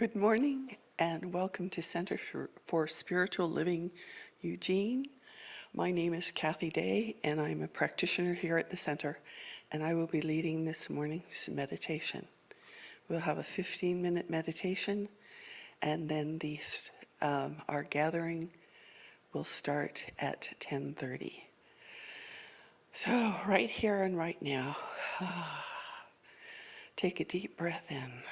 Good morning and welcome to Center for Spiritual Living Eugene. My name is Kathy Day and I'm a practitioner here at the center, and I will be leading this morning's meditation. We'll have a 15-minute meditation, and then our gathering will start at 10:30. So right here and right now, take a deep breath in.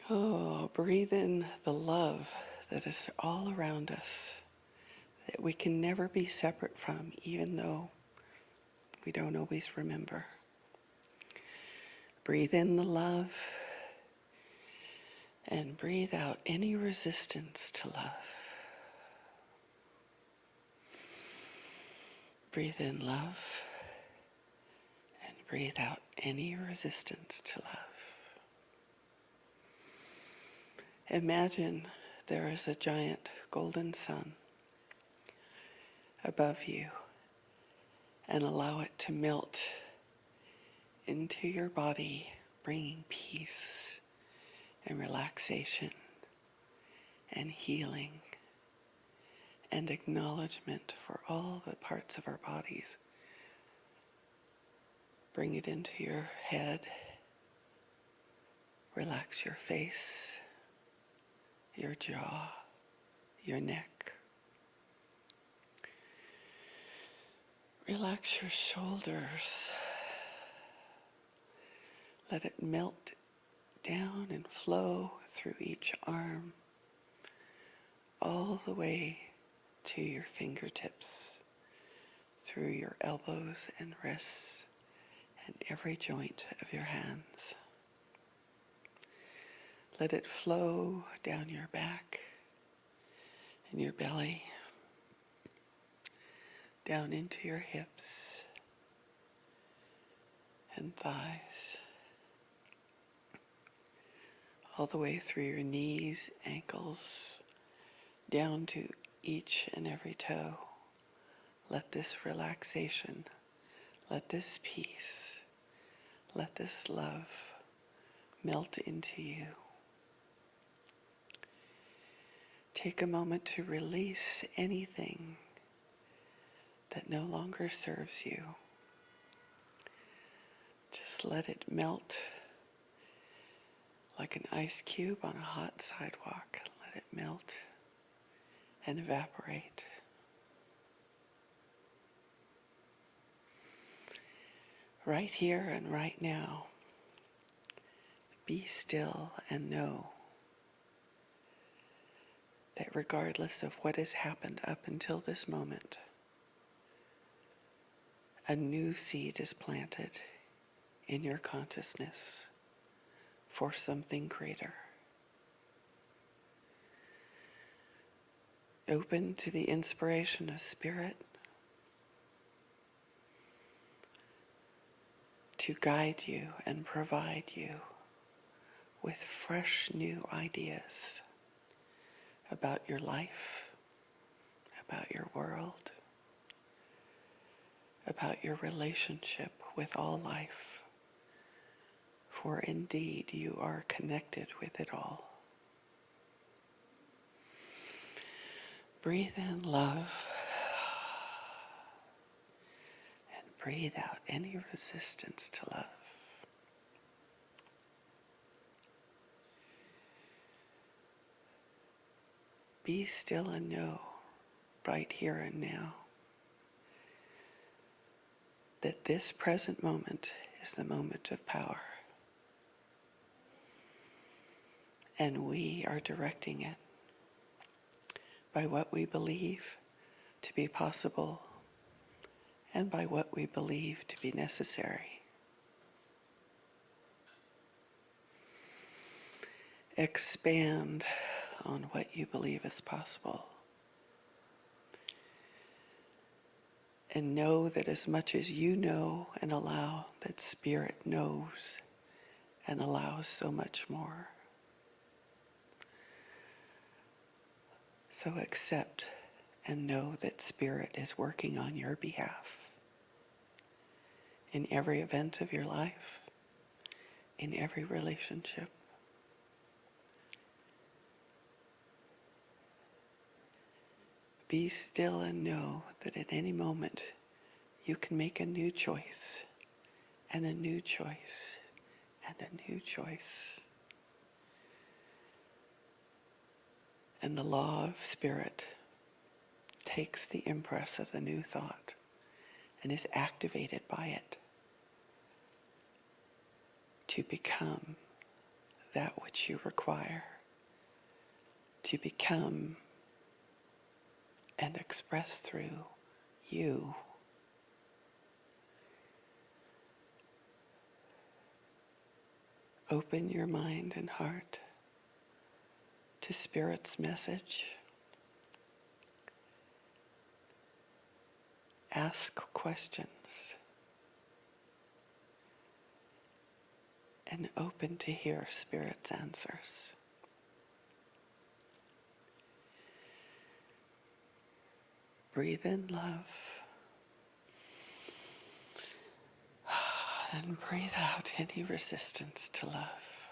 Oh, breathe in the love that is all around us, that we can never be separate from, even though we don't always remember. Breathe in the love and breathe out any resistance to love. Breathe in love and breathe out any resistance to love. Imagine there is a giant golden sun above you, and allow it to melt into your body, bringing peace and relaxation and healing and acknowledgement for all the parts of our bodies. Bring it into your head. Relax your face, your jaw, your neck. Relax your shoulders. Let it melt down and flow through each arm, all the way to your fingertips, through your elbows and wrists, and every joint of your hands. Let it flow down your back and your belly, down into your hips and thighs, all the way through your knees, ankles, down to each and every toe. Let this relaxation, let this peace, let this love melt into you. Take a moment to release anything that no longer serves you. Just let it melt like an ice cube on a hot sidewalk. Let it melt and evaporate. Right here and right now, be still and know that regardless of what has happened up until this moment, a new seed is planted in your consciousness for something greater. Open to the inspiration of Spirit to guide you and provide you with fresh new ideas about your life, about your world, about your relationship with all life. For indeed, you are connected with it all. Breathe in love and breathe out any resistance to love. Be still and know, right here and now, that this present moment is the moment of power. And we are directing it by what we believe to be possible and by what we believe to be necessary. Expand on what you believe is possible. And know that as much as you know and allow, that Spirit knows and allows so much more. So accept and know that Spirit is working on your behalf in every event of your life, in every relationship. Be still and know that at any moment you can make a new choice, and a new choice, and a new choice. And the law of spirit takes the impress of the new thought and is activated by it to become that which you require, to become and express through you. Open your mind and heart to Spirit's message. Ask questions and open to hear Spirit's answers. Breathe in love and breathe out any resistance to love.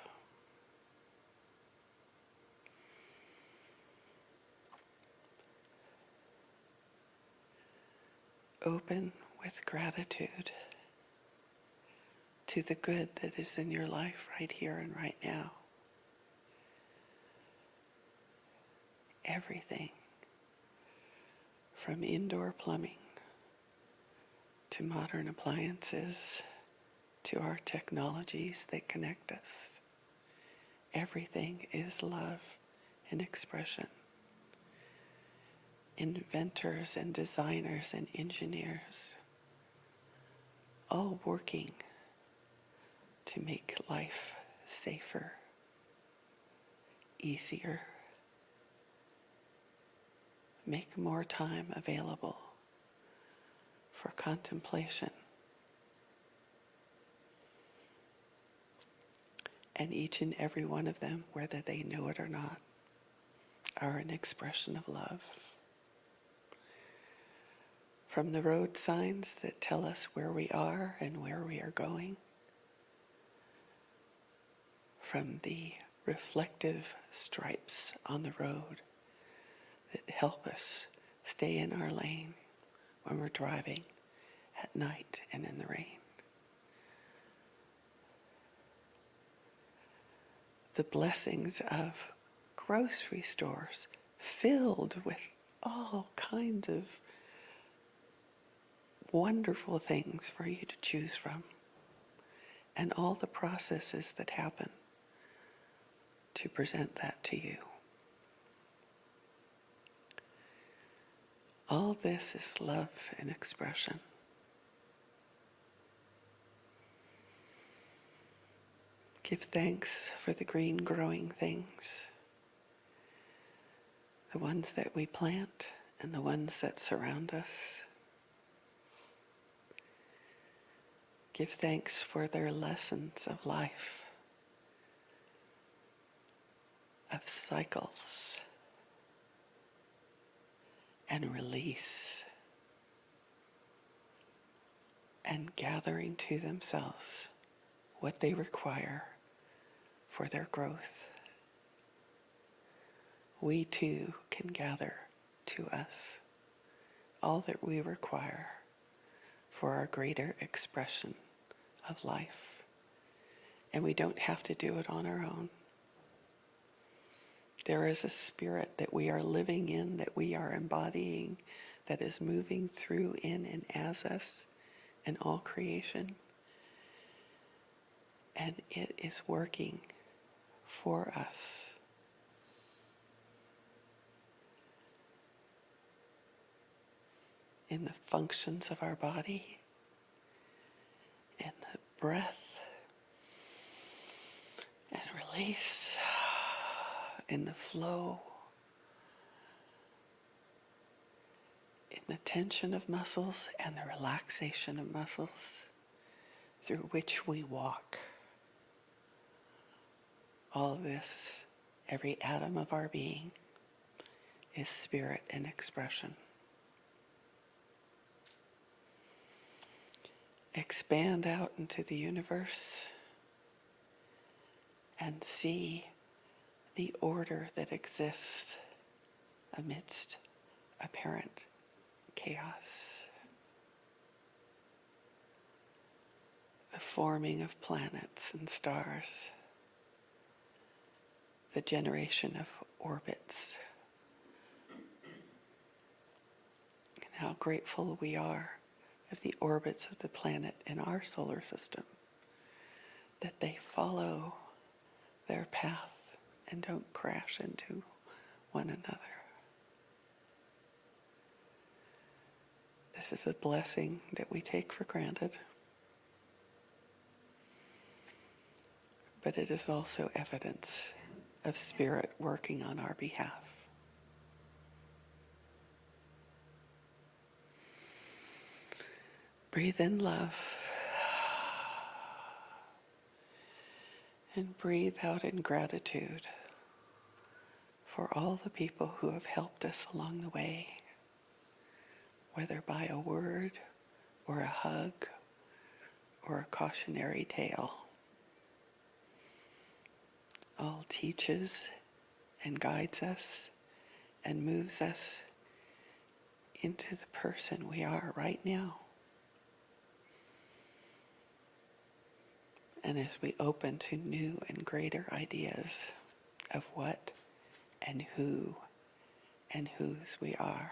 Open with gratitude to the good that is in your life right here and right now. Everything from indoor plumbing to modern appliances to our technologies that connect us. Everything is love and expression. Inventors and designers and engineers, all working to make life safer, easier, make more time available for contemplation. And each and every one of them, whether they know it or not, are an expression of love. From the road signs that tell us where we are and where we are going, from the reflective stripes on the road that help us stay in our lane when we're driving at night and in the rain. The blessings of grocery stores filled with all kinds of wonderful things for you to choose from, and all the processes that happen to present that to you. All this is love and expression. Give thanks for the green growing things, the ones that we plant and the ones that surround us. Give thanks for their lessons of life, of cycles and release, and gathering to themselves what they require for their growth. We too can gather to us all that we require for our greater expression of life. And we don't have to do it on our own. There is a spirit that we are living in, that we are embodying, that is moving through, in, and as us and all creation. And it is working for us. In the functions of our body, in the breath and release, in the flow, in the tension of muscles and the relaxation of muscles through which we walk. All this, every atom of our being, is spirit and expression. Expand out into the universe and see the order that exists amidst apparent chaos. The forming of planets and stars, the generation of orbits, and how grateful we are of the orbits of the planet in our solar system, that they follow their path and don't crash into one another. This is a blessing that we take for granted, but it is also evidence of Spirit working on our behalf. Breathe in love and breathe out in gratitude for all the people who have helped us along the way, whether by a word or a hug or a cautionary tale. All teaches and guides us and moves us into the person we are right now. And as we open to new and greater ideas of what and who and whose we are,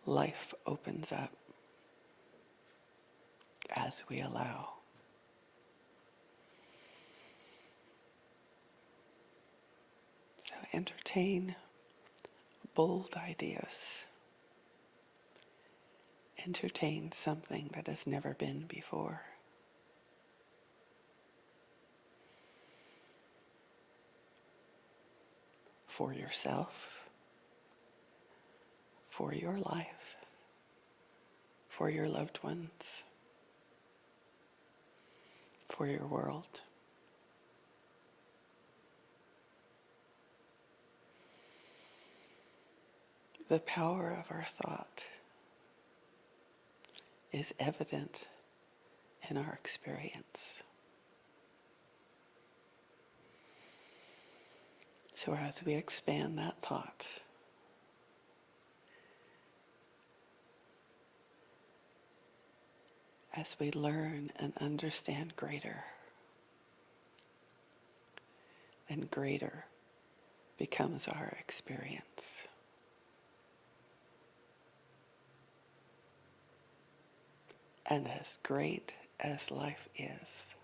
life opens up as we allow. So entertain bold ideas. Entertain something that has never been before. For yourself, for your life, for your loved ones, for your world. The power of our thought is evident in our experience. So as we expand that thought, as we learn and understand greater, then greater becomes our experience. And as great as life is,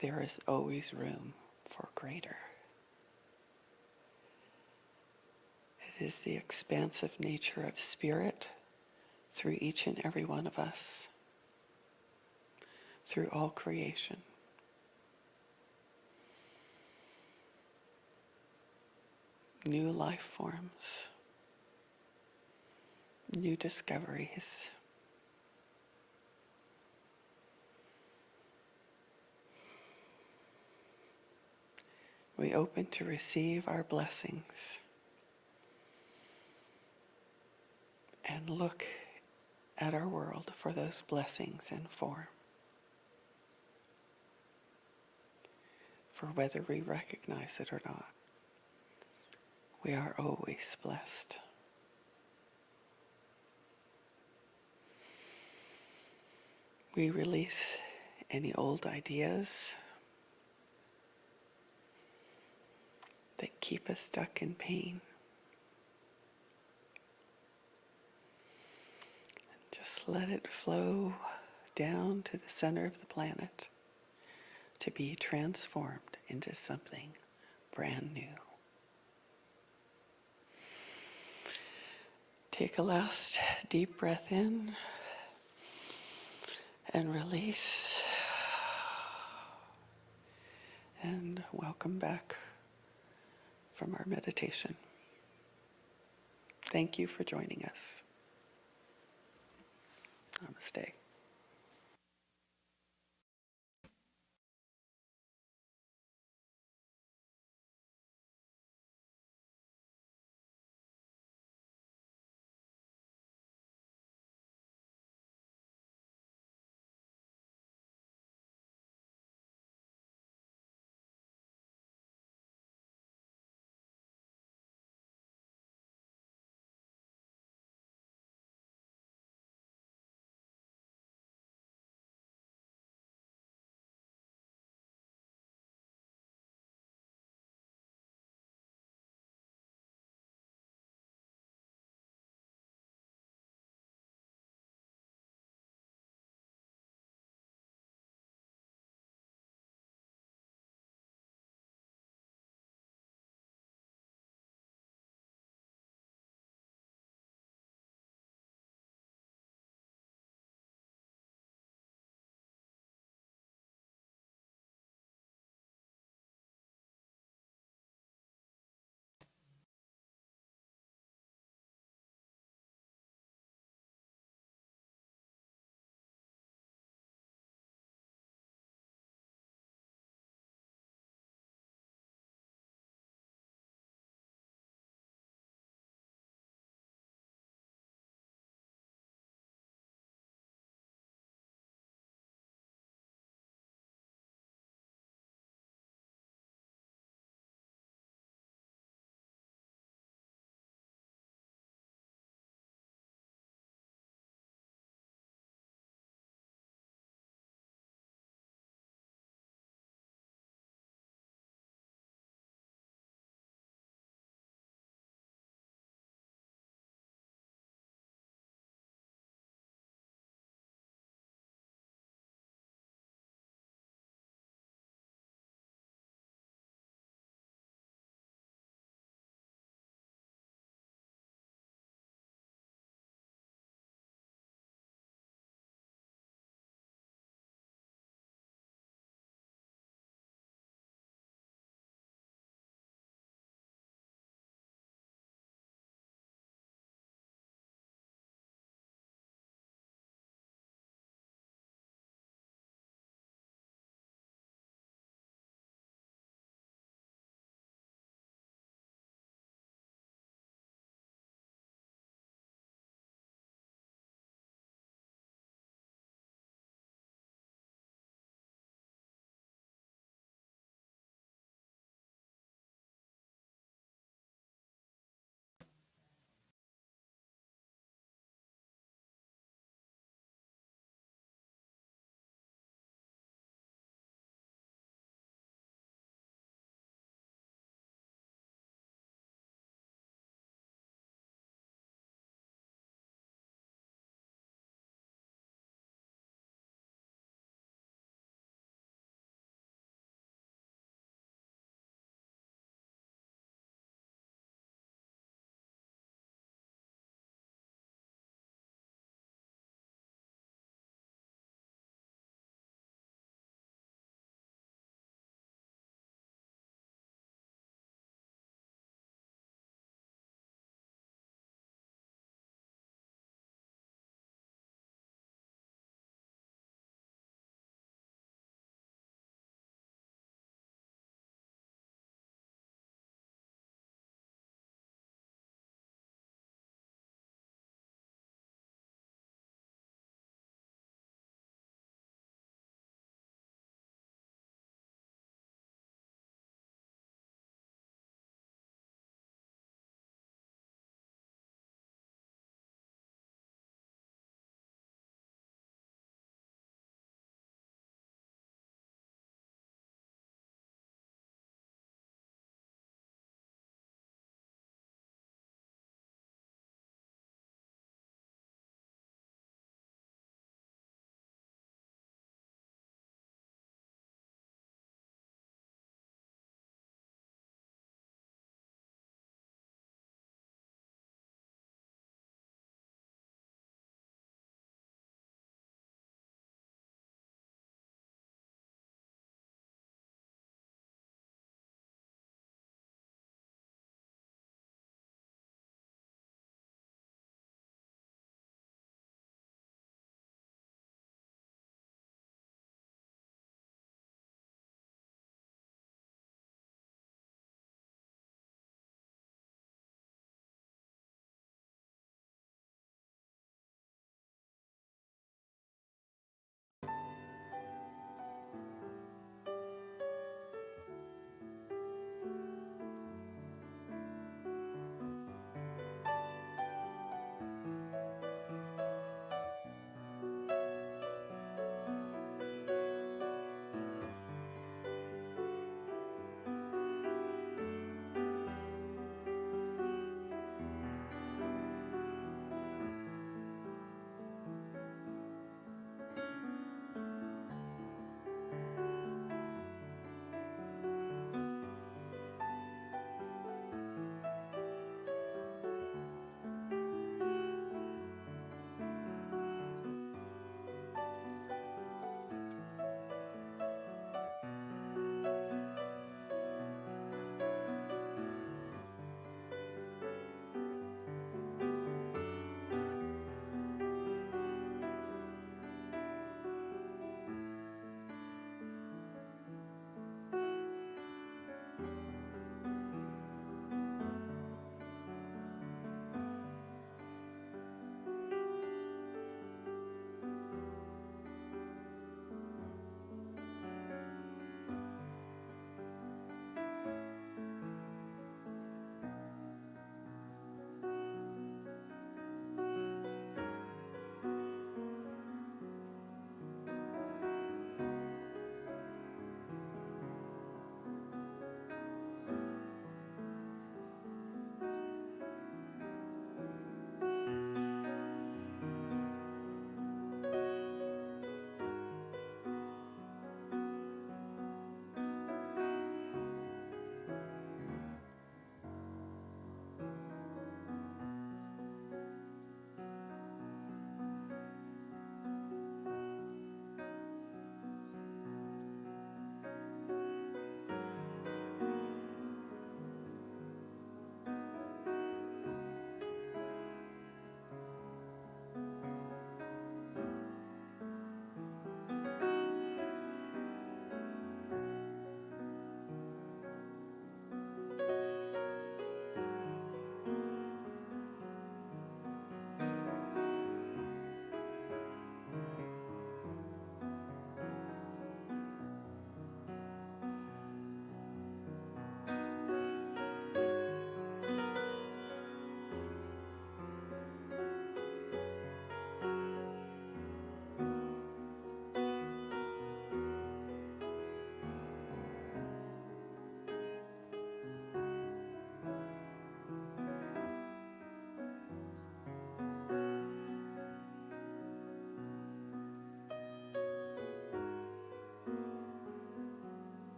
there is always room for greater. It is the expansive nature of Spirit through each and every one of us, through all creation. New life forms, new discoveries. We open to receive our blessings and look at our world for those blessings in form. For whether we recognize it or not, we are always blessed. We release any old ideas that keep us stuck in pain. Just let it flow down to the center of the planet to be transformed into something brand new. Take a last deep breath in and release. And welcome back from our meditation. Thank you for joining us. Namaste.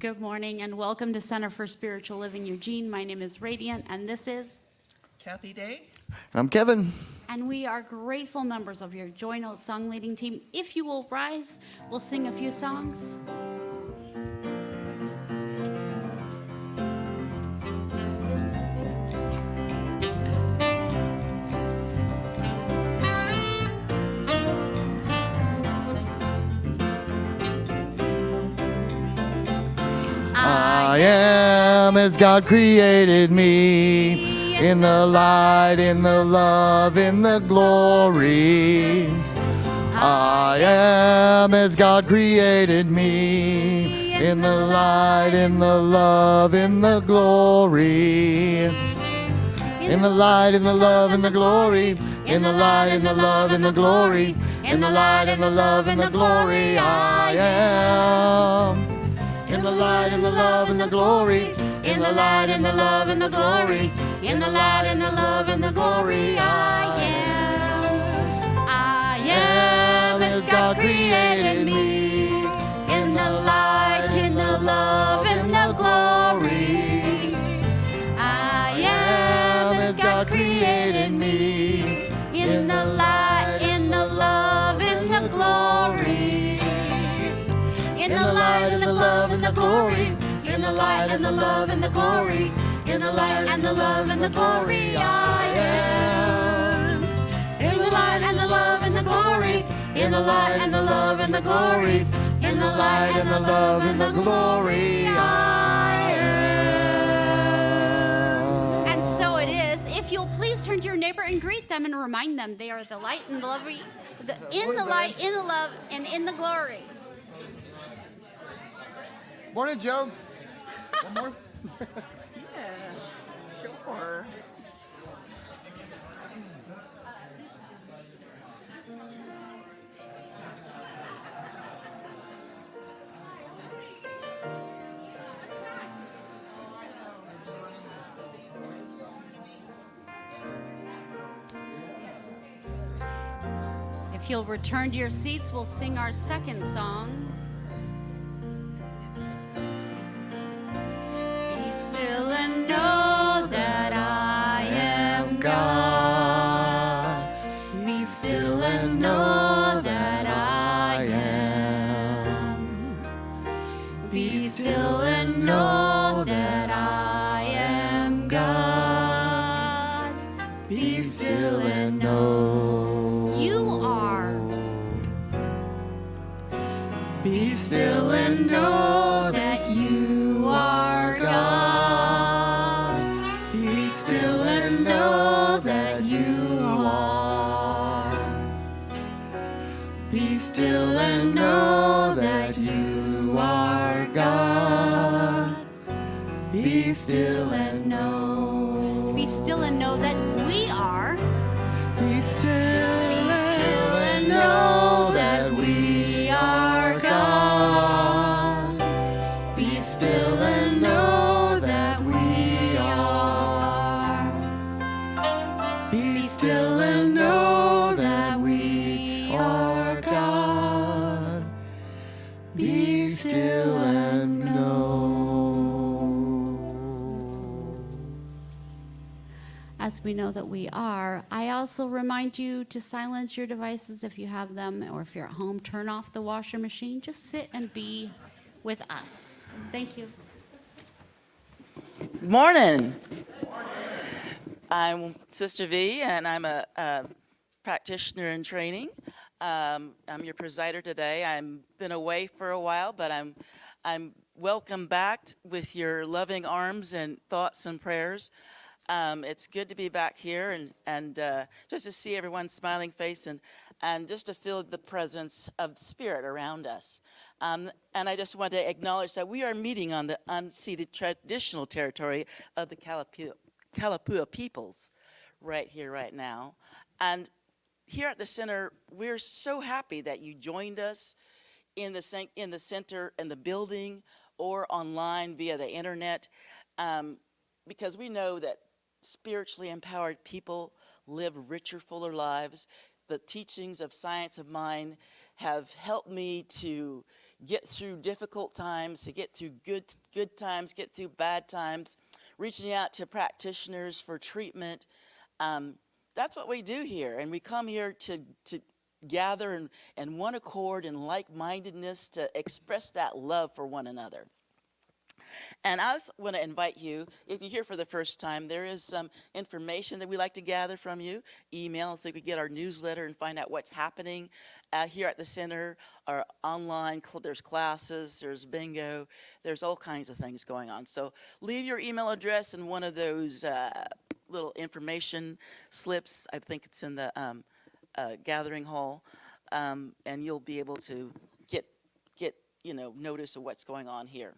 Good morning and welcome to Center for Spiritual Living Eugene. My name is Radiant and this is Kathy Day. I'm Kevin. and we are grateful members of your Joy Note song leading team. If you will rise, we'll sing a few songs. I am as God created me, in the light, in the love, in the glory. I am as God created me, in the light, in the love, in the glory. In the light, in the love, in the glory. In the light, in the love, in the glory. In the light, in the love, in the glory. I am. In the light, in the love, in the glory. In the light, in the love, in the glory. In the light, in the love, in the glory. I am as God created me. In the light, in the love, in the glory. I am as God created me. In the light, in the love, in the glory. In the light, in the love, in the glory. In the light, and the love, and the glory. In the light, and the love, and the glory. I am. In the light, and the love, and the glory. In the light, and the love, and the glory. In the light, and the love, and the glory. I am. And so it is. If you'll please turn to your neighbor and greet them and remind them they are the light and the love, in the light, in the love, and in the glory. Morning, Joe. One more? Yeah, sure. If you'll return to your seats, we'll sing our second song. Be still and know that I am God. Be still and know that I am. Be still and know that I am God. Be still and know you are. Be still and know that you are God. Be still and know that you are. Be still and know that you are God. Be still and know. Be still and know that we are. Be still And know that we are God. Be still and know that we are. Be still and know that we are God. Be still and know. As we know that we are, I also remind you to silence your devices if you have them, or if you're at home, turn off the washer machine. Just sit and be with us. Thank you. Morning. I'm Sister V, and I'm a practitioner in training. I'm your presider today. I've been away for a while, but I'm welcome back with your loving arms and thoughts and prayers. It's good to be back here and just to see everyone's smiling face and just to feel the presence of spirit around us. And I just want to acknowledge that we are meeting on the unceded traditional territory of the Kalapua peoples right here, right now. And here at the center, we're so happy that you joined us in the center, in the building, or online via the internet, because we know that spiritually empowered people live richer, fuller lives. The teachings of Science of Mind have helped me to get through difficult times, to get through good times, get through bad times, reaching out to practitioners for treatment. That's what we do here, and we come here to gather in one accord and like-mindedness to express that love for one another. And I also want to invite you, if you're here for the first time, there is some information that we like to gather from you. Email so you can get our newsletter and find out what's happening here at the center, or online. There's classes, there's bingo, there's all kinds of things going on. So leave your email address in one of those little information slips. I think it's in the gathering hall, and you'll be able to get notice of what's going on here.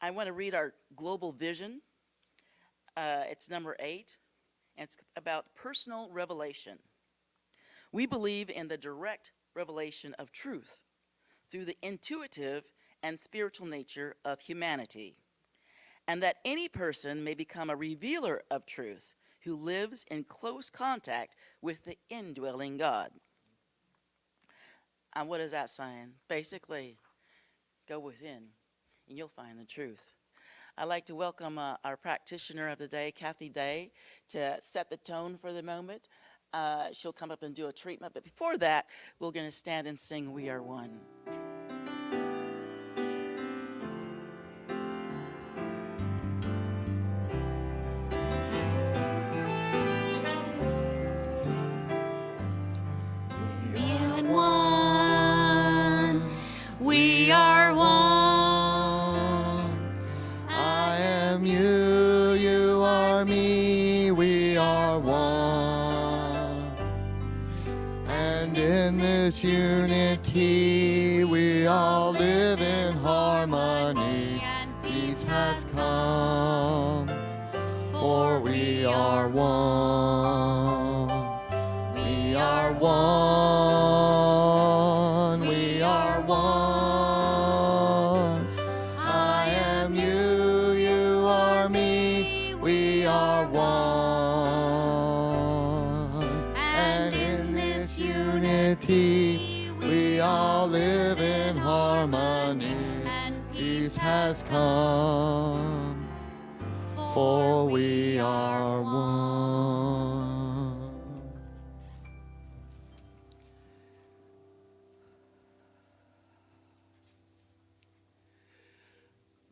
I want to read our global vision. It's number 8, and it's about personal revelation. We believe in the direct revelation of truth through the intuitive and spiritual nature of humanity, and that any person may become a revealer of truth who lives in close contact with the indwelling God. And what is that saying? Basically, go within and you'll find the truth. I'd like to welcome our practitioner of the day, Kathy Day, to set the tone for the moment. She'll come up and do a treatment, but before that, we're going to stand and sing We Are One. We are one. I am you, you are me, we are one. And in this unity we all live in harmony. Peace has come, for we are one. We are one. We are one. I am you, you are me, we are one. And in this unity, we all live in harmony. Peace has come, for we are one.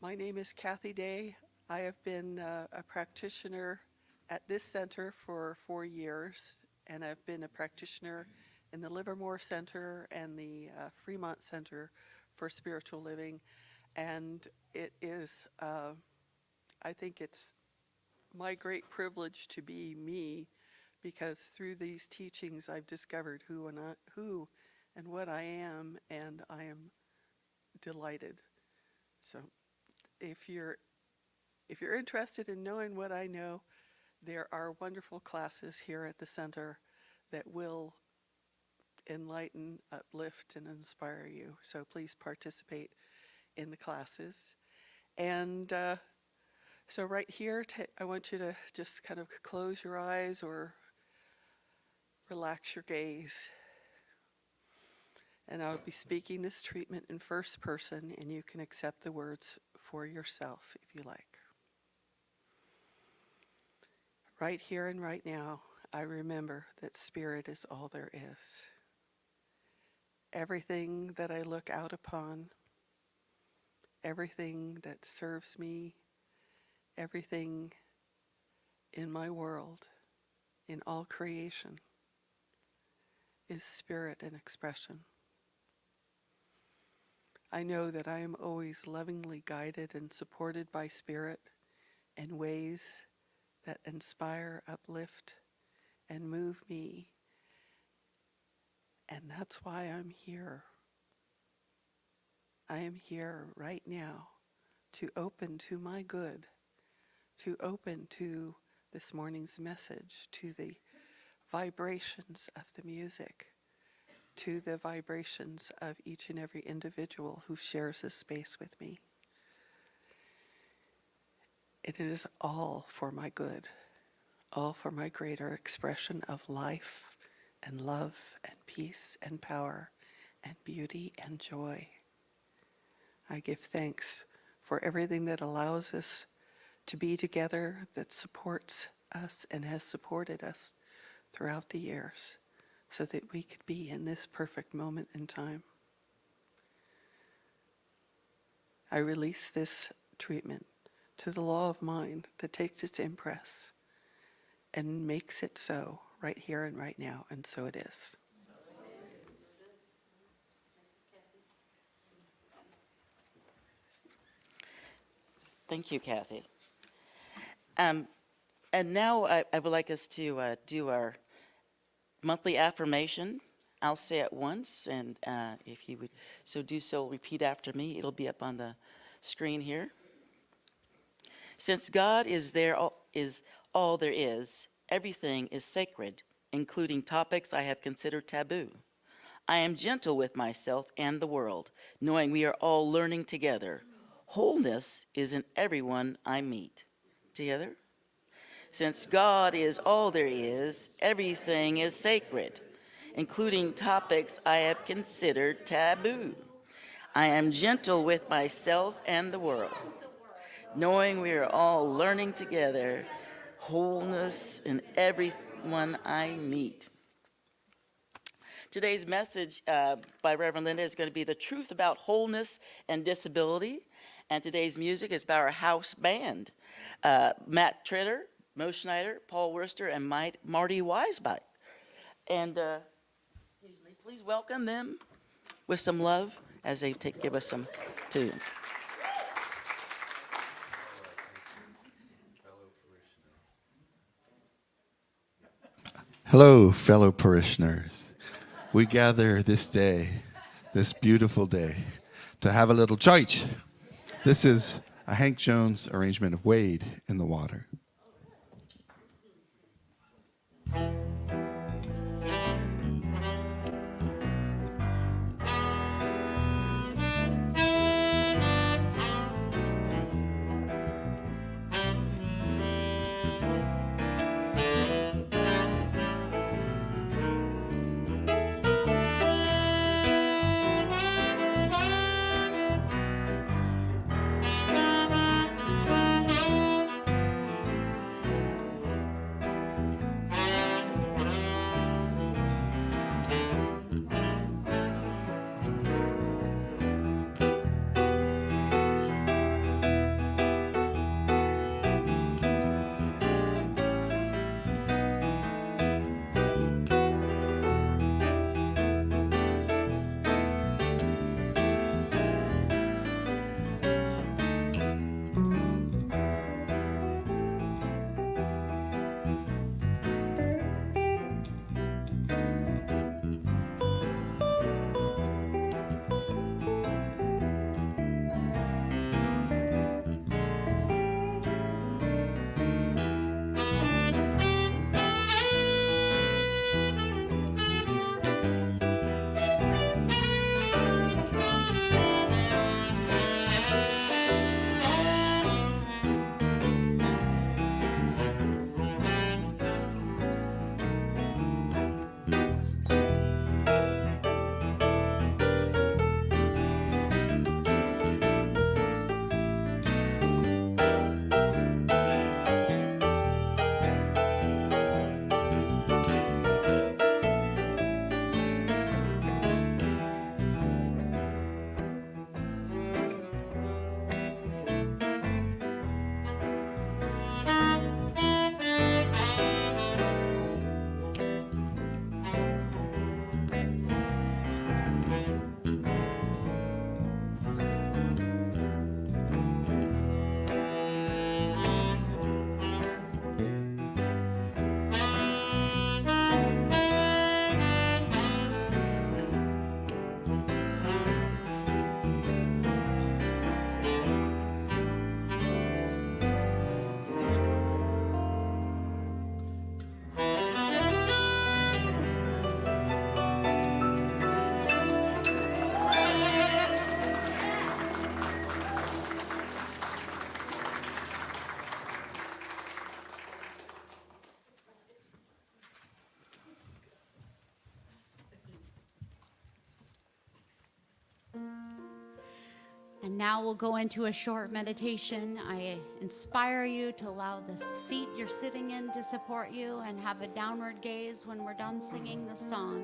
My name is Kathy Day. I have been a practitioner at this center for 4 years, and I've been a practitioner in the Livermore Center and the Fremont Center for Spiritual Living. And it is, I think it's my great privilege to be me, because through these teachings I've discovered who and what I am, and I am delighted. So if you're interested in knowing what I know, there are wonderful classes here at the center that will enlighten, uplift, and inspire you. So please participate in the classes. And so right here, I want you to just kind of close your eyes or relax your gaze. And I'll be speaking this treatment in first person, and you can accept the words for yourself if you like. Right here and right now, I remember that Spirit is all there is. Everything that I look out upon, everything that serves me, everything in my world, in all creation, is Spirit and expression. I know that I am always lovingly guided and supported by Spirit in ways that inspire, uplift, and move me. And that's why I'm here. I am here right now to open to my good, to open to this morning's message, to the vibrations of the music, to the vibrations of each and every individual who shares this space with me. It is all for my good, all for my greater expression of life and love and peace and power and beauty and joy. I give thanks for everything that allows us to be together, that supports us and has supported us throughout the years, so that we could be in this perfect moment in time. I release this treatment to the law of mind that takes its impress and makes it so right here and right now, and so it is. Thank you, Kathy. And now I would like us to do our monthly affirmation. I'll say it once, and if you would do so, repeat after me. It'll be up on the screen here. Since God is all there is, everything is sacred, including topics I have considered taboo. I am gentle with myself and the world, knowing we are all learning together. Wholeness is in everyone I meet. Together? Since God is all there is, everything is sacred, including topics I have considered taboo. I am gentle with myself and the world, knowing we are all learning together. Wholeness in everyone I meet. Today's message by Reverend Linda is going to be the truth about wholeness and disability. And today's music is by our house band, Matt Tritter, Mo Schneider, Paul Worster, and Marty Weisbach. And please welcome them with some love as they give us some tunes. Hello, fellow parishioners. We gather this day, this beautiful day, to have a little church. This is a Hank Jones arrangement of Wade in the Water. Now we'll go into a short meditation. I inspire you to allow the seat you're sitting in to support you and have a downward gaze when we're done singing the song.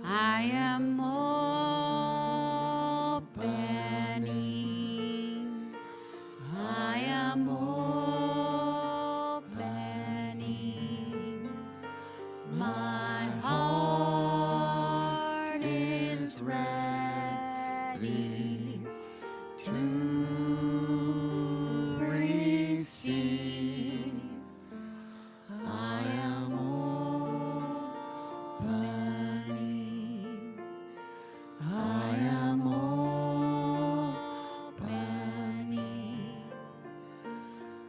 I am opening. I am opening. My heart is ready to receive. I am opening. I am opening.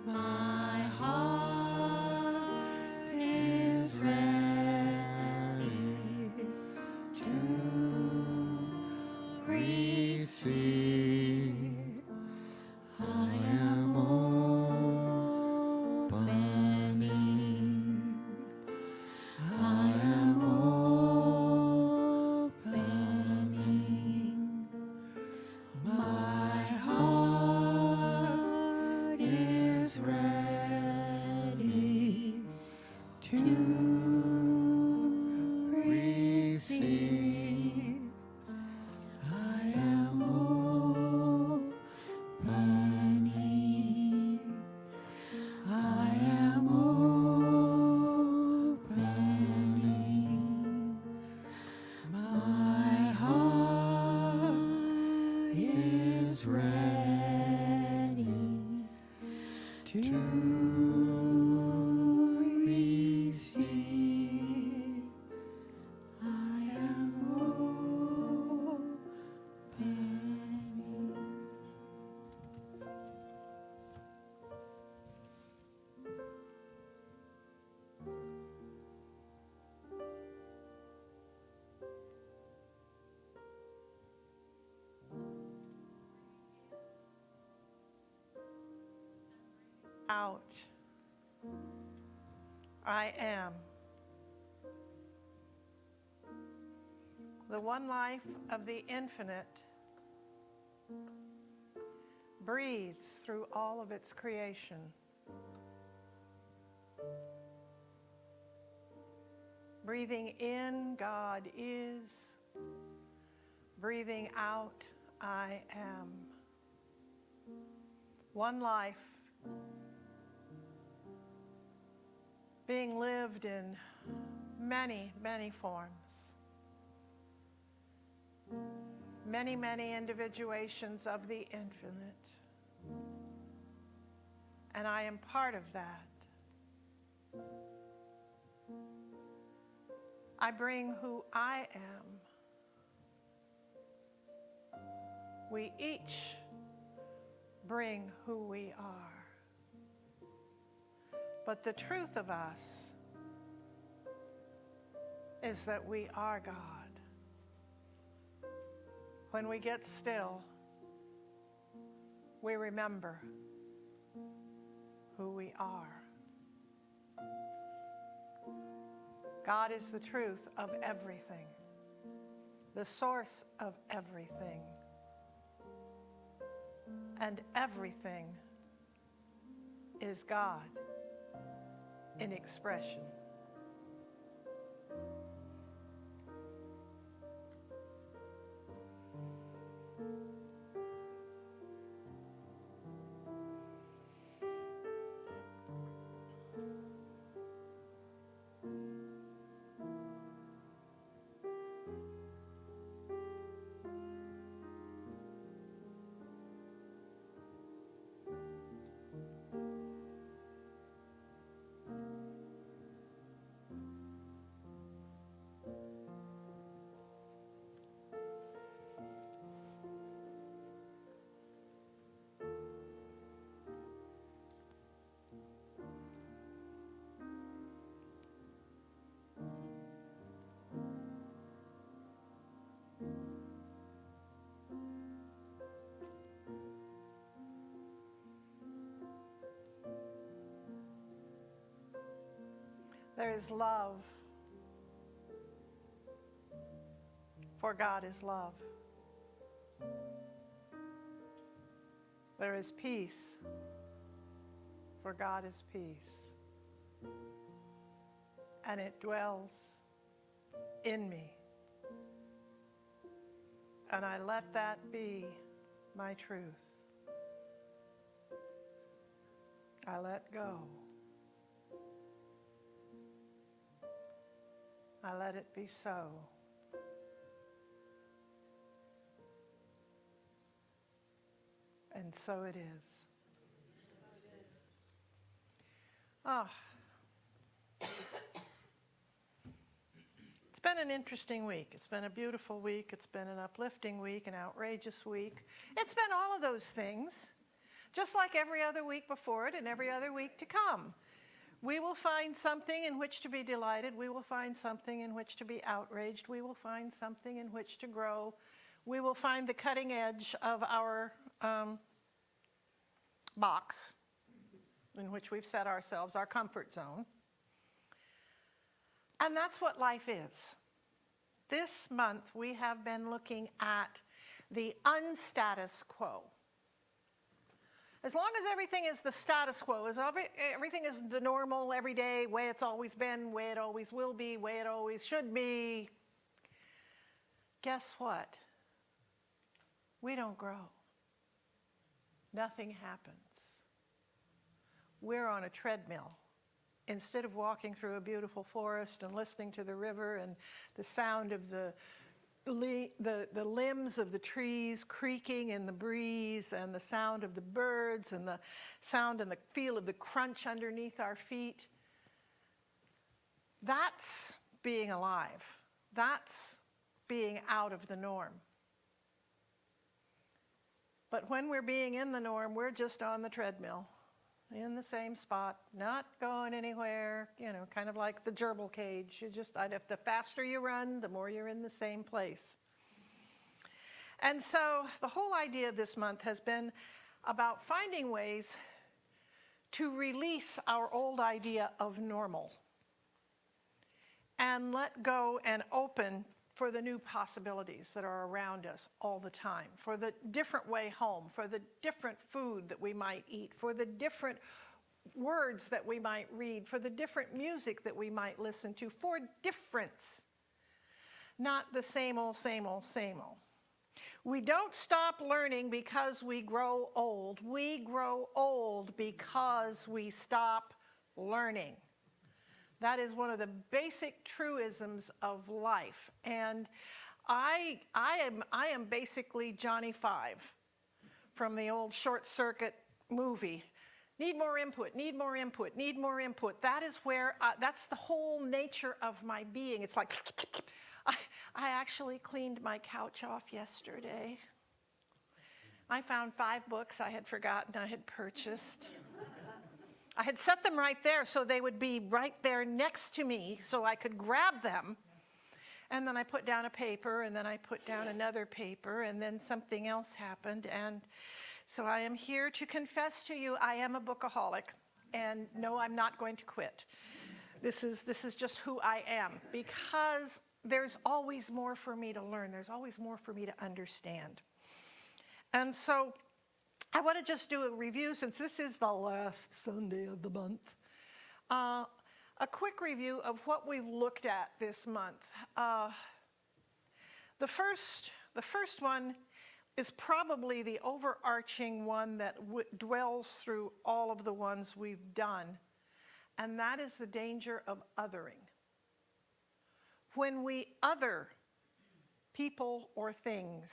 My heart is ready to receive. I am opening. I am opening. My heart is ready to receive. I am opening. I am opening. My heart is ready to receive. I am opening. Out. I am. The one life of the infinite breathes through all of its creation. Breathing in, God is. Breathing out, I am. One life being lived in many, many forms. Many, many individuations of the infinite. And I am part of that. I bring who I am. We each bring who we are. But the truth of us is that we are God. When we get still, we remember who we are. God is the truth of everything, the source of everything, and everything is God in expression. There is love, for God is love. There is peace, for God is peace. And it dwells in me. And I let that be my truth. I let go. I let it be so. And so it is. Oh. It's been an interesting week. It's been a beautiful week. It's been an uplifting week, an outrageous week. It's been all of those things, just like every other week before it and every other week to come. We will find something in which to be delighted. We will find something in which to be outraged. We will find something in which to grow. We will find the cutting edge of our box in which we've set ourselves, our comfort zone. And that's what life is. This month we have been looking at the unstatus quo. As long as everything is the status quo, as everything is the normal, everyday, way it's always been, way it always will be, way it always should be, guess what? We don't grow. Nothing happens. We're on a treadmill. Instead of walking through a beautiful forest and listening to the river and the sound of the limbs of the trees creaking in the breeze and the sound of the birds and the sound and the feel of the crunch underneath our feet, that's being alive. That's being out of the norm. But when we're being in the norm, we're just on the treadmill, in the same spot, not going anywhere, kind of like the gerbil cage. The faster you run, the more you're in the same place. And so the whole idea of this month has been about finding ways to release our old idea of normal and let go and open for the new possibilities that are around us all the time, for the different way home, for the different food that we might eat, for the different words that we might read, for the different music that we might listen to, for difference, not the same old, same old, same old. We don't stop learning because we grow old. We grow old because we stop learning. That is one of the basic truisms of life. And I am basically Johnny Five from the old Short Circuit movie. Need more input, need more input, need more input. That is where, that's the whole nature of my being. It's like, I actually cleaned my couch off yesterday. I found 5 books I had forgotten I had purchased. I had set them right there so they would be right there next to me so I could grab them. And then I put down a paper, and then I put down another paper, and then something else happened. And so I am here to confess to you I am a bookaholic. And no, I'm not going to quit. This is just who I am, because there's always more for me to learn. There's always more for me to understand. And so I want to just do a review, since this is the last Sunday of the month. A quick review of what we've looked at this month. The first one is probably the overarching one that dwells through all of the ones we've done, and that is the danger of othering. When we other people or things,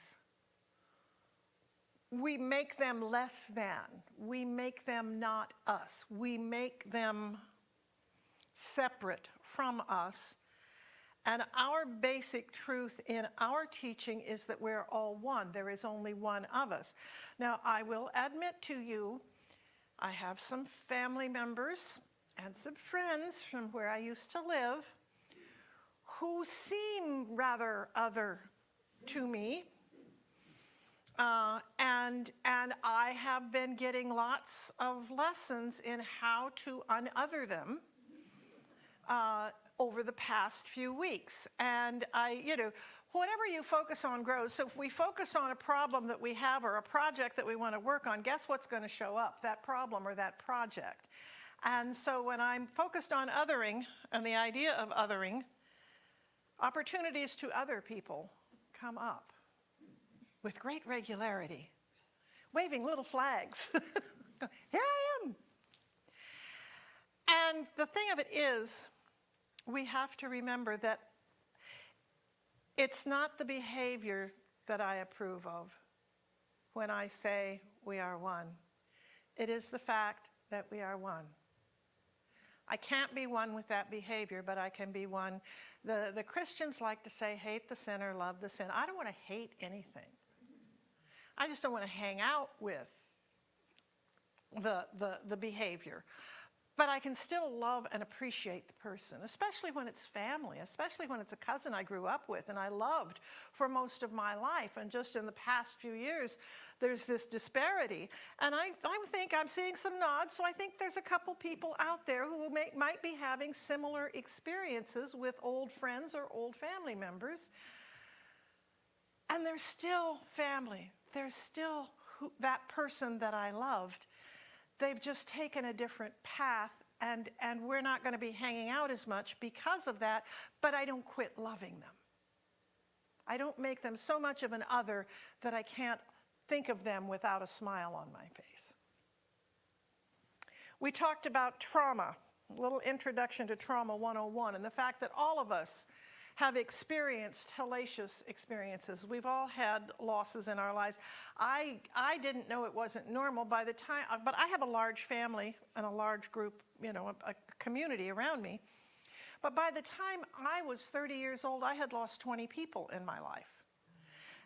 we make them less than. We make them not us. We make them separate from us. And our basic truth in our teaching is that we're all one. There is only one of us. Now, I will admit to you, I have some family members and some friends from where I used to live who seem rather other to me. And I have been getting lots of lessons in how to unother them over the past few weeks. And whatever you focus on grows. So if we focus on a problem that we have or a project that we want to work on, guess what's going to show up? That problem or that project. And so when I'm focused on othering and the idea of othering, opportunities to other people come up with great regularity, waving little flags. Here I am. And the thing of it is, we have to remember that it's not the behavior that I approve of when I say we are one. It is the fact that we are one. I can't be one with that behavior, but I can be one. The Christians like to say, hate the sinner, love the sin. I don't want to hate anything. I just don't want to hang out with the behavior. But I can still love and appreciate the person, especially when it's family, especially when it's a cousin I grew up with and I loved for most of my life. And just in the past few years, there's this disparity. And I think I'm seeing some nods, so I think there's a couple people out there who might be having similar experiences with old friends or old family members. And they're still family. They're still that person that I loved. They've just taken a different path, and we're not going to be hanging out as much because of that, but I don't quit loving them. I don't make them so much of an other that I can't think of them without a smile on my face. We talked about trauma, a little introduction to Trauma 101, and the fact that all of us have experienced hellacious experiences. We've all had losses in our lives. I didn't know it wasn't normal by the time, but I have a large family and a large group, a community around me. But by the time I was 30 years old, I had lost 20 people in my life.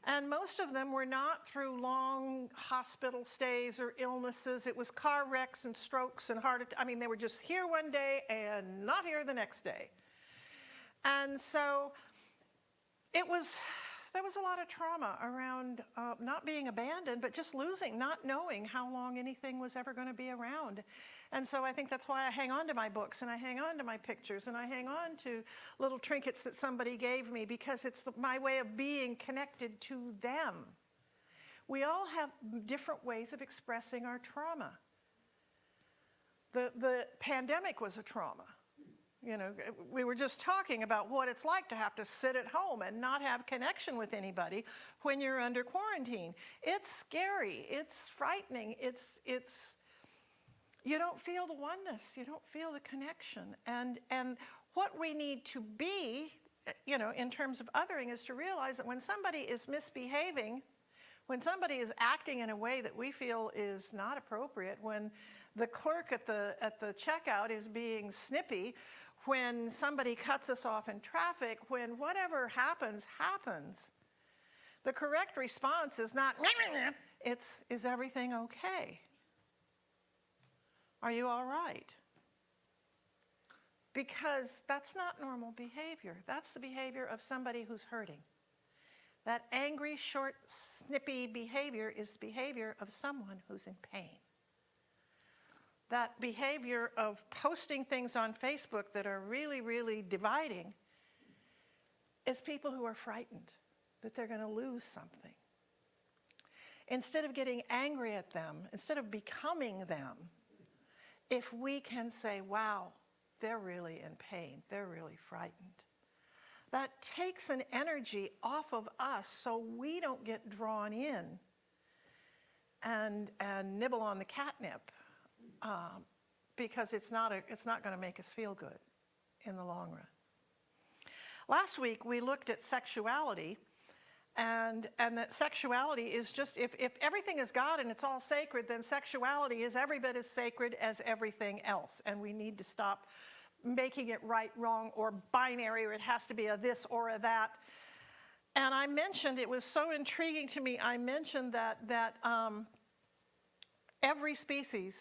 And most of them were not through long hospital stays or illnesses. It was car wrecks and strokes and heart attacks. I mean, they were just here one day and not here the next day. And so there was a lot of trauma around not being abandoned, but just losing, not knowing how long anything was ever going to be around. And so I think that's why I hang on to my books, and I hang on to my pictures, and I hang on to little trinkets that somebody gave me, because it's my way of being connected to them. We all have different ways of expressing our trauma. The pandemic was a trauma. We were just talking about what it's like to have to sit at home and not have connection with anybody when you're under quarantine. It's scary. It's frightening. It's you don't feel the oneness. You don't feel the connection. And what we need to be, in terms of othering, is to realize that when somebody is misbehaving, when somebody is acting in a way that we feel is not appropriate, when the clerk at the checkout is being snippy, when somebody cuts us off in traffic, when whatever happens, the correct response is not, it's, is everything okay? Are you all right? Because that's not normal behavior. That's the behavior of somebody who's hurting. That angry, short, snippy behavior is the behavior of someone who's in pain. That behavior of posting things on Facebook that are really, really dividing is people who are frightened that they're going to lose something. Instead of getting angry at them, instead of becoming them, if we can say, wow, they're really in pain, they're really frightened, that takes an energy off of us so we don't get drawn in and nibble on the catnip. Because it's not going to make us feel good in the long run. Last week we looked at sexuality, and that sexuality is just, if everything is God and it's all sacred, then sexuality is every bit as sacred as everything else, and we need to stop making it right, wrong, or binary, or it has to be a this or a that. And I mentioned, it was so intriguing to me, I mentioned that every species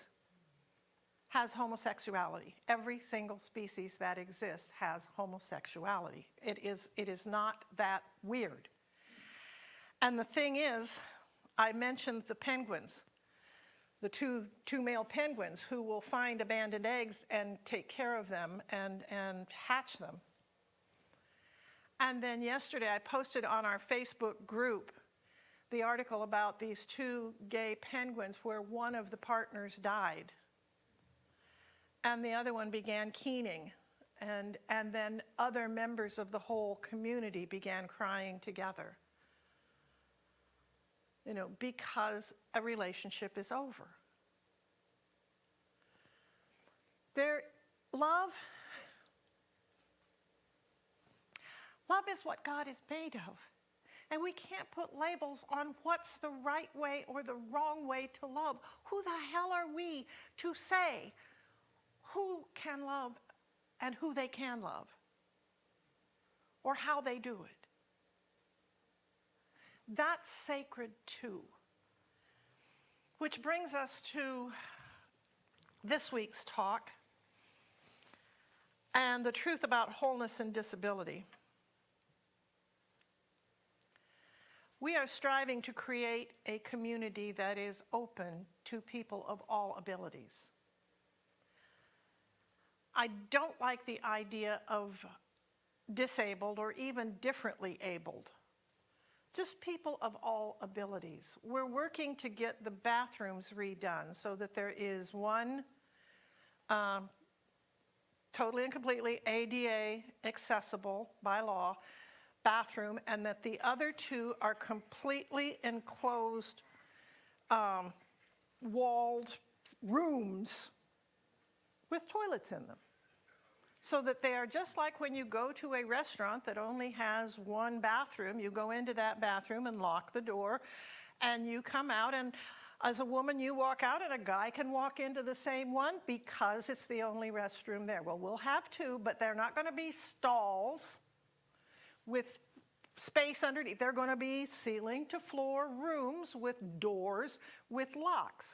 has homosexuality. Every single species that exists has homosexuality. It is not that weird. And the thing is, I mentioned the penguins. the two male penguins who will find abandoned eggs and take care of them and hatch them. And then yesterday I posted on our Facebook group the article about these two gay penguins where one of the partners died and the other one began keening, and then other members of the whole community began crying together, because a relationship is over. Love is what God is made of. And we can't put labels on what's the right way or the wrong way to love. Who the hell are we to say who can love and who they can love, or how they do it? That's sacred too. Which brings us to this week's talk and the truth about wholeness and disability. We are striving to create a community that is open to people of all abilities. I don't like the idea of disabled or even differently abled. Just people of all abilities. We're working to get the bathrooms redone so that there is one totally and completely ADA accessible by law bathroom, and that the other two are completely enclosed, walled rooms with toilets in them. So that they are just like when you go to a restaurant that only has one bathroom. You go into that bathroom and lock the door, and you come out, and as a woman you walk out and a guy can walk into the same one because it's the only restroom there. Well, we'll have two, but they're not going to be stalls with space underneath. They're going to be ceiling to floor rooms with doors with locks.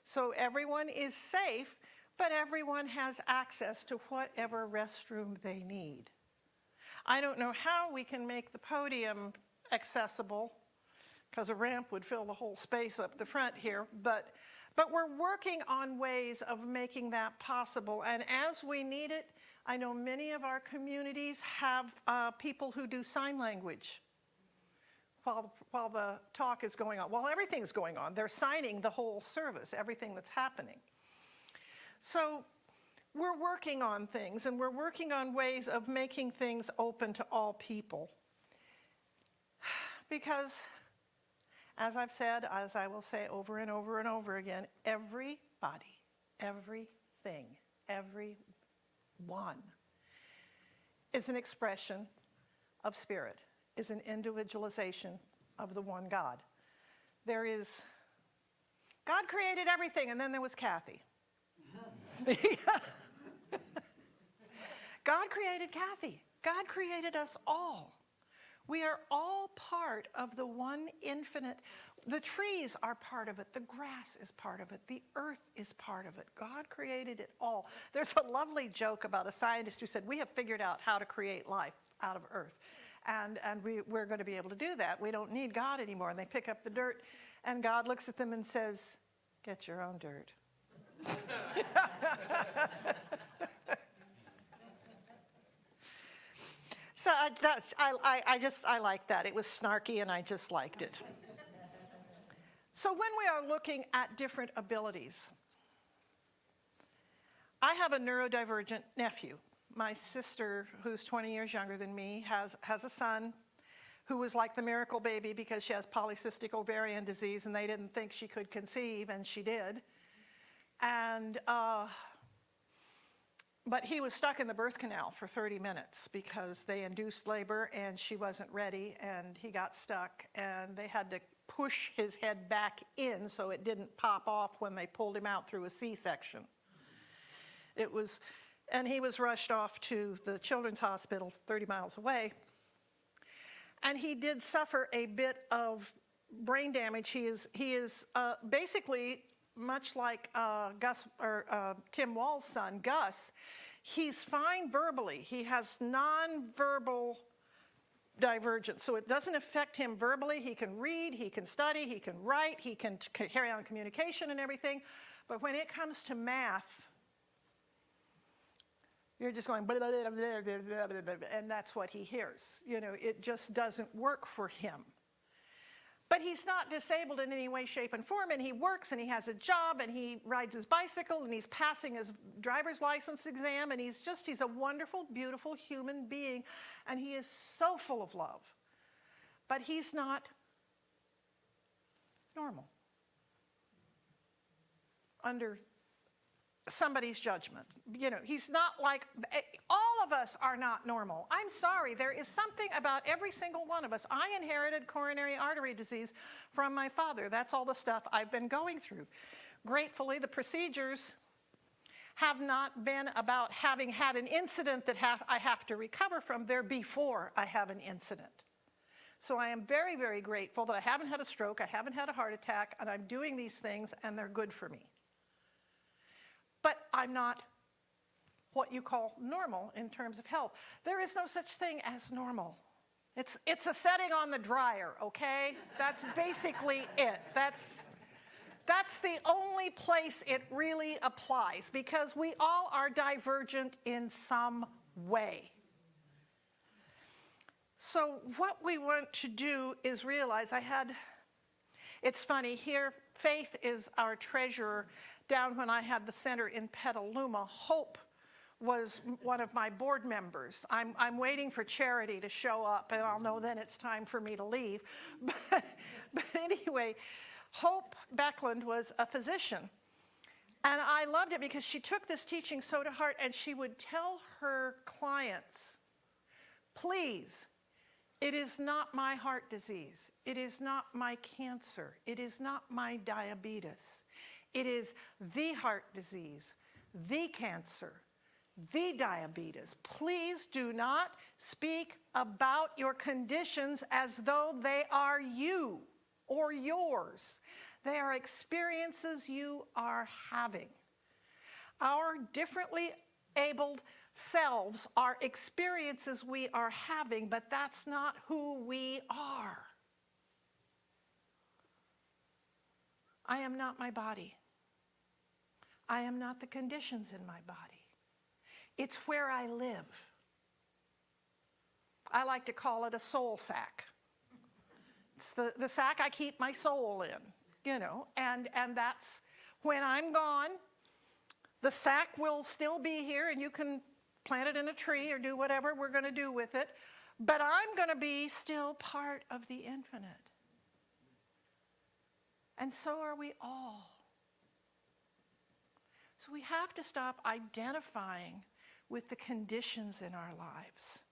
So everyone is safe, but everyone has access to whatever restroom they need. I don't know how we can make the podium accessible, because a ramp would fill the whole space up the front here, but we're working on ways of making that possible. And as we need it, I know many of our communities have people who do sign language while the talk is going on. While everything's going on, they're signing the whole service, everything that's happening. So we're working on things, and we're working on ways of making things open to all people. Because, as I've said, as I will say over and over and over again, everybody, everything, everyone is an expression of spirit, is an individualization of the one God. God created everything, and then there was Kathy. God created Kathy. God created us all. We are all part of the one infinite. The trees are part of it. The grass is part of it. The earth is part of it. God created it all. There's a lovely joke about a scientist who said, we have figured out how to create life out of earth. And we're going to be able to do that. We don't need God anymore. And they pick up the dirt, and God looks at them and says, get your own dirt. So I like that. It was snarky, and I just liked it. So when we are looking at different abilities, I have a neurodivergent nephew. My sister, who's 20 years younger than me, has a son who was like the miracle baby because she has polycystic ovarian disease, and they didn't think she could conceive, and she did. And but he was stuck in the birth canal for 30 minutes because they induced labor and she wasn't ready, and he got stuck, and they had to push his head back in so it didn't pop off when they pulled him out through a C-section. And he was rushed off to the children's hospital 30 miles away. And he did suffer a bit of brain damage. He is basically much like Tim Wall's son, Gus. He's fine verbally. He has nonverbal divergent. So it doesn't affect him verbally. He can read, he can study, he can write, he can carry on communication and everything. But when it comes to math, you're just going blah, blah, blah, blah, blah, blah, blah, blah, and that's what he hears. You know, it just doesn't work for him. But he's not disabled in any way, shape, and form, and he works, and he has a job, and he rides his bicycle, and he's passing his driver's license exam, and he's a wonderful, beautiful human being, and he is so full of love. But he's not normal under somebody's judgment. You know, he's not like, all of us are not normal. I'm sorry, there is something about every single one of us. I inherited coronary artery disease from my father. That's all the stuff I've been going through. Gratefully, the procedures have not been about having had an incident that I have to recover from. They're before I have an incident. So I am very, very grateful that I haven't had a stroke, I haven't had a heart attack, and I'm doing these things, and they're good for me. But I'm not what you call normal in terms of health. There is no such thing as normal. It's a setting on the dryer, okay? That's basically it. That's the only place it really applies, because we all are divergent in some way. So what we want to do is realize it's funny, here, Faith is our treasurer. Down when I had the center in Petaluma, Hope was one of my board members. I'm waiting for Charity to show up, and I'll know then it's time for me to leave. But anyway, Hope Beckland was a physician. And I loved it because she took this teaching so to heart, and she would tell her clients, please, it is not my heart disease. It is not my cancer. It is not my diabetes. It is the heart disease, the cancer, the diabetes. Please do not speak about your conditions as though they are you or yours. They are experiences you are having. Our differently abled selves are experiences we are having, but that's not who we are. I am not my body. I am not the conditions in my body. It's where I live. I like to call it a soul sack. It's the sack I keep my soul in, you know, and that's when I'm gone, the sack will still be here, and you can plant it in a tree or do whatever we're going to do with it, but I'm going to be still part of the infinite. And so are we all. So we have to stop identifying with the conditions in our lives,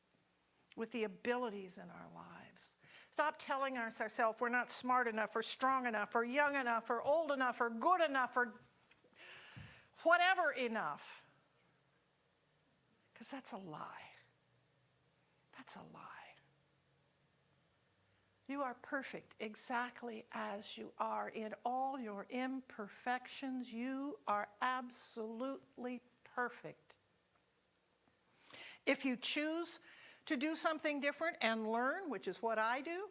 with the abilities in our lives. Stop telling ourselves we're not smart enough or strong enough or young enough or old enough or good enough or whatever enough. Because that's a lie. That's a lie. You are perfect exactly as you are. In all your imperfections, you are absolutely perfect. If you choose to do something different and learn, which is what I do,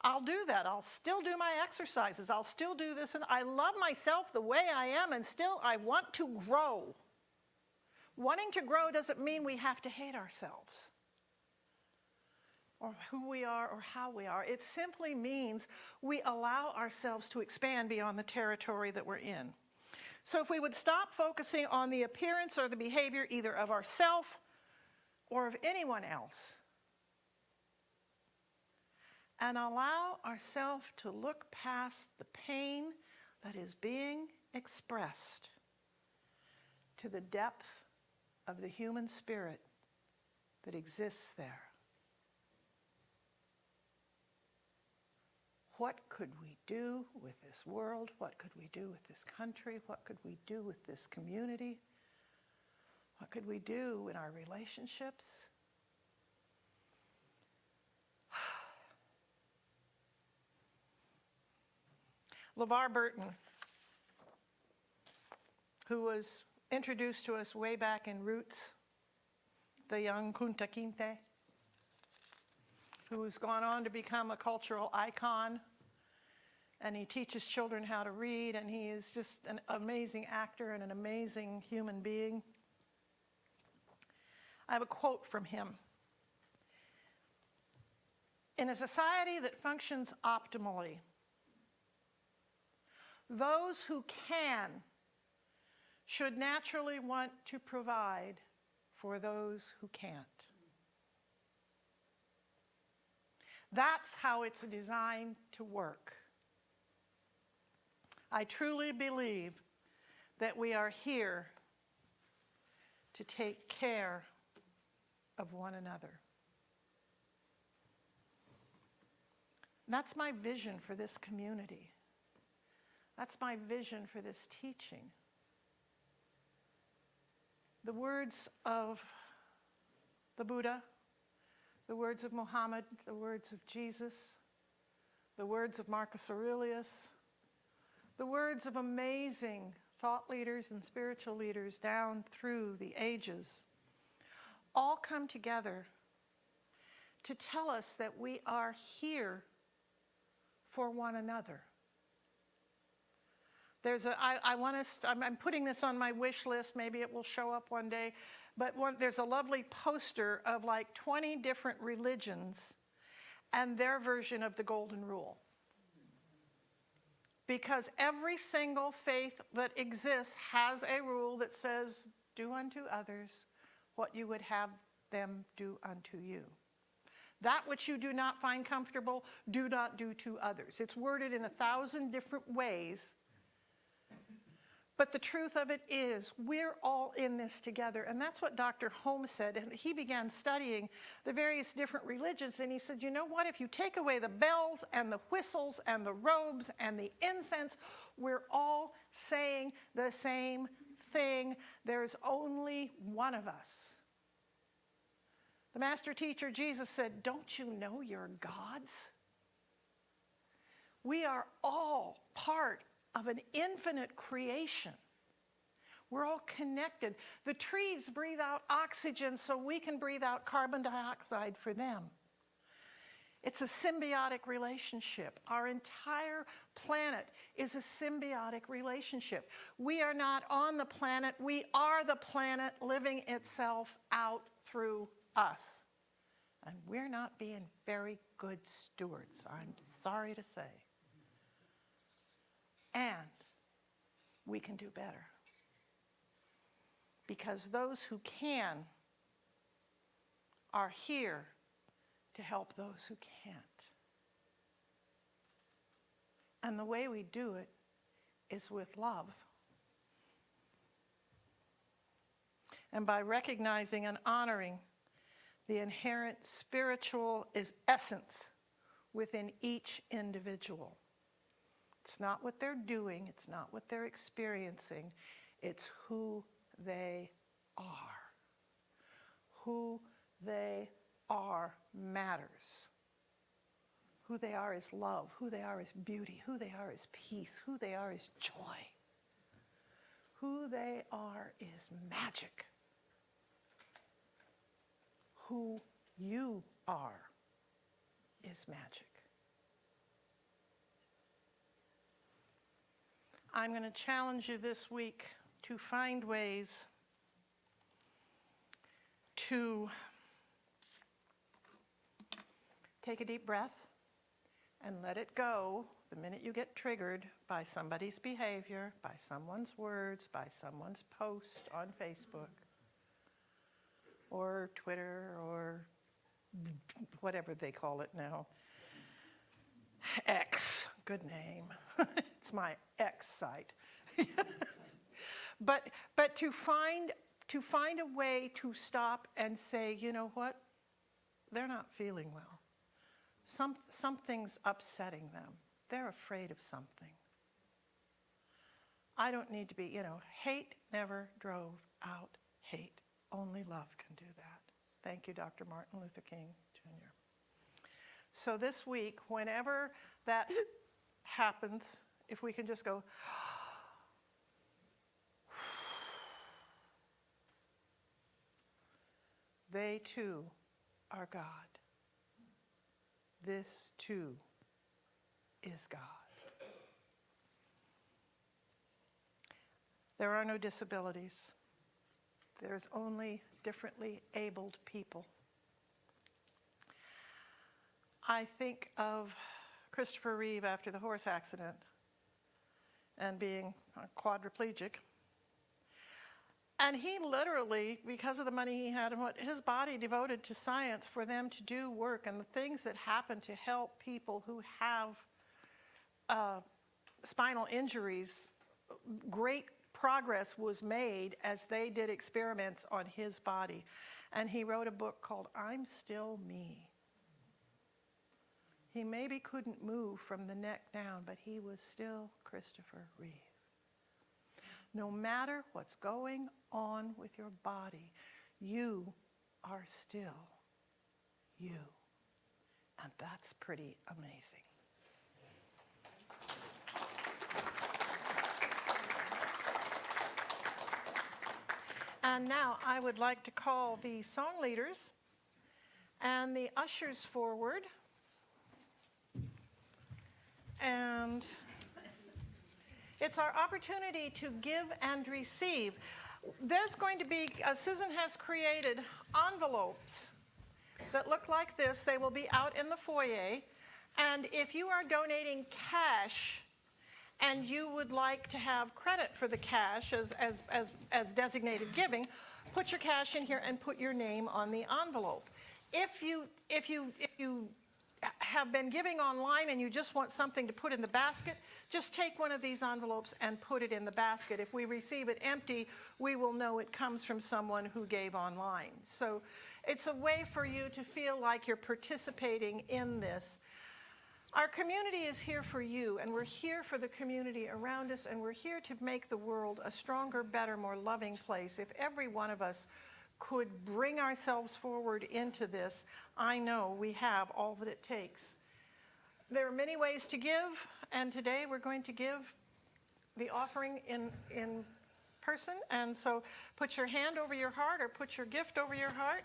I'll do that. I'll still do my exercises. I'll still do this. And I love myself the way I am, and still I want to grow. Wanting to grow doesn't mean we have to hate ourselves, or who we are, or how we are. It simply means we allow ourselves to expand beyond the territory that we're in. So if we would stop focusing on the appearance or the behavior either of ourselves or of anyone else, and allow ourselves to look past the pain that is being expressed to the depth of the human spirit that exists there. What could we do with this world? What could we do with this country? What could we do with this community? What could we do in our relationships? LeVar Burton, who was introduced to us way back in Roots, the young Kunta Kinte, who's gone on to become a cultural icon. And he teaches children how to read, and he is just an amazing actor and an amazing human being. I have a quote from him. In a society that functions optimally, those who can should naturally want to provide for those who can't. That's how it's designed to work. I truly believe that we are here to take care of one another. That's my vision for this community. That's my vision for this teaching. The words of the Buddha, the words of Muhammad, the words of Jesus, the words of Marcus Aurelius, the words of amazing thought leaders and spiritual leaders down through the ages all come together to tell us that we are here for one another. I'm putting this on my wish list, maybe it will show up one day, but there's a lovely poster of like 20 different religions and their version of the Golden Rule. Because every single faith that exists has a rule that says, do unto others what you would have them do unto you. That which you do not find comfortable, do not do to others. It's worded in 1,000 different ways. But the truth of it is, we're all in this together. And that's what Dr. Holmes said. And he began studying the various different religions. And he said, you know what? If you take away the bells and the whistles and the robes and the incense, we're all saying the same thing. There's only one of us. The master teacher, Jesus, said, don't you know you're gods? We are all part of an infinite creation. We're all connected. The trees breathe out oxygen so we can breathe out carbon dioxide for them. It's a symbiotic relationship. Our entire planet is a symbiotic relationship. We are not on the planet. We are the planet living itself out through us. And we're not being very good stewards, I'm sorry to say. And we can do better. Because those who can are here to help those who can't. And the way we do it is with love. And by recognizing and honoring the inherent spiritual essence within each individual. It's not what they're doing, it's not what they're experiencing, it's who they are. Who they are matters. Who they are is love, who they are is beauty, who they are is peace, who they are is joy. Who they are is magic. Who you are is magic. I'm going to challenge you this week to find ways to take a deep breath and let it go the minute you get triggered by somebody's behavior, by someone's words, by someone's post on Facebook or Twitter or whatever they call it now. X, good name. It's my X site. But to find a way to stop and say, you know what? They're not feeling well. Something's upsetting them. They're afraid of something. I don't need to be, hate never drove out hate. Only love can do that. Thank you, Dr. Martin Luther King, Jr. So this week, whenever that happens, if we can just go, they too are God. this too is God. There are no disabilities. There's only differently abled people. I think of Christopher Reeve after the horse accident and being a quadriplegic. And he literally, because of the money he had and what his body devoted to science for them to do work and the things that happen to help people who have spinal injuries, great progress was made as they did experiments on his body. And he wrote a book called I'm Still Me. He maybe couldn't move from the neck down, but he was still Christopher Reeve. No matter what's going on with your body, you are still you. And that's pretty amazing. And now I would like to call the song leaders and the ushers forward. And it's our opportunity to give and receive. There's going to be, Susan has created envelopes that look like this. They will be out in the foyer. And if you are donating cash and you would like to have credit for the cash as designated giving, put your cash in here and put your name on the envelope. If you have been giving online and you just want something to put in the basket, just take one of these envelopes and put it in the basket. If we receive it empty, we will know it comes from someone who gave online. So it's a way for you to feel like you're participating in this. Our community is here for you, and we're here for the community around us, and we're here to make the world a stronger, better, more loving place. If every one of us could bring ourselves forward into this, I know we have all that it takes. There are many ways to give, and today we're going to give the offering in person. And so put your hand over your heart or put your gift over your heart.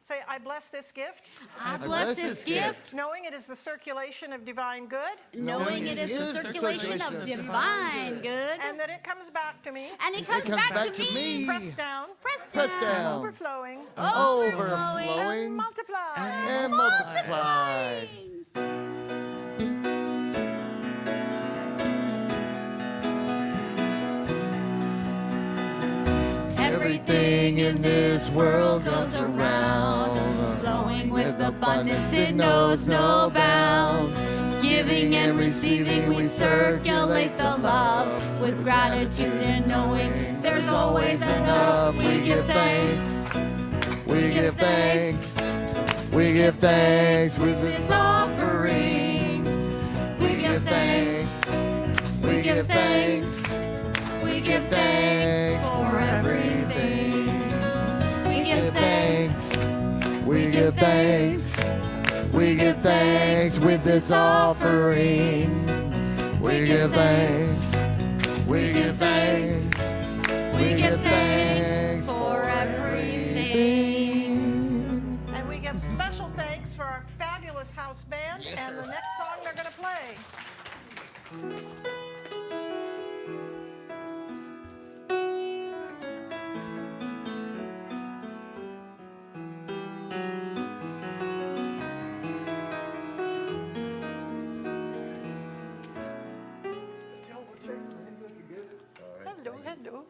Say, I bless this gift. I bless this gift, Knowing it is the circulation of divine good. knowing it is the circulation of divine good. And that it comes back to me. And it comes back to me. Pressed down. Pressed down. Overflowing. Overflowing. Multiply. And multiply. Everything in this world goes around, Flowing with abundance, it knows no bounds. Giving and receiving, we circulate the love. With gratitude and knowing there's always enough. We give thanks. We give thanks. We give thanks with this offering. We give thanks. We give thanks. We give thanks for everything. We give thanks. We give thanks. We give thanks with this offering. We give thanks. We give thanks. We give thanks for everything. And we give special thanks for our fabulous house band and the next song they're going to play. Hello, hello.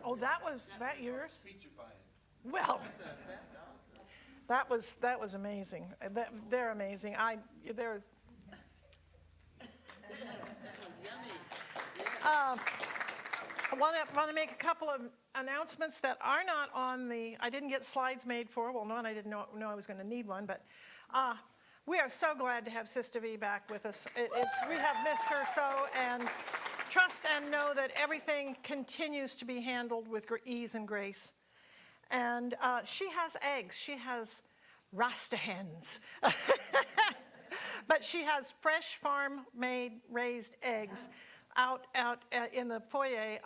Oh, that yours? Well, that was amazing. They're amazing. They're. I want to make a couple of announcements that are not on I didn't get slides made for. Well, one, I didn't know I was going to need one, but we are so glad to have Sister V back with us. We have missed her so, and trust and know that everything continues to be handled with ease and grace. And she has eggs. She has Rasta hens. But she has fresh farm-made raised eggs out in the foyer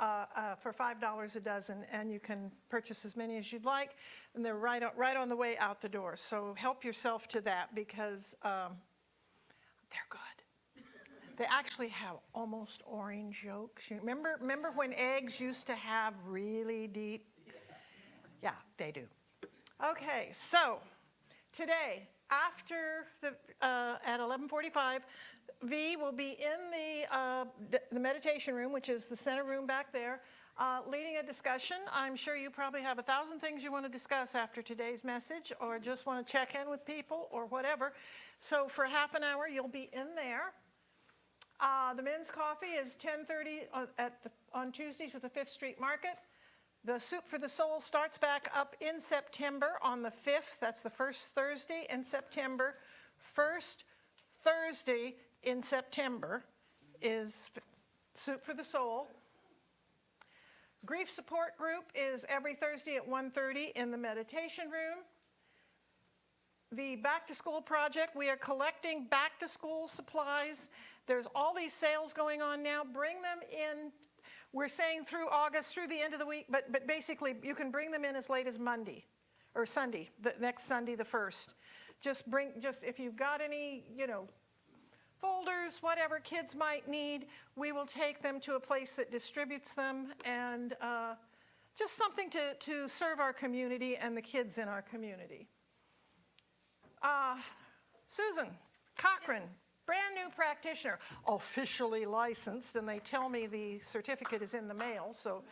for $5 a dozen, and you can purchase as many as you'd like, and they're right on the way out the door. So help yourself to that, because they're good. They actually have almost orange yolks. Remember when eggs used to have really deep? Yeah, they do. Okay, so today, after at 11:45, V will be in the meditation room, which is the center room back there, leading a discussion. I'm sure you probably have 1,000 things you want to discuss after today's message, or just want to check in with people or whatever. So for half an hour, you'll be in there. The men's coffee is 10:30 on Tuesdays at the 5th Street Market. The Soup for the Soul starts back up in September on the 5th. That's the first Thursday in September. First Thursday in September is Soup for the Soul. Grief Support Group is every Thursday at 1:30 in the meditation room. The Back to School Project, we are collecting back to school supplies. There's all these sales going on now. Bring them in. We're saying through August, through the end of the week, but basically you can bring them in as late as Monday or Sunday, the next Sunday, the 1st. Just if you've got any, folders, whatever kids might need, we will take them to a place that distributes them, and just something to serve our community and the kids in our community. Susan Cochran. Yes. Brand new practitioner, officially licensed, and they tell me the certificate is in the mail, so.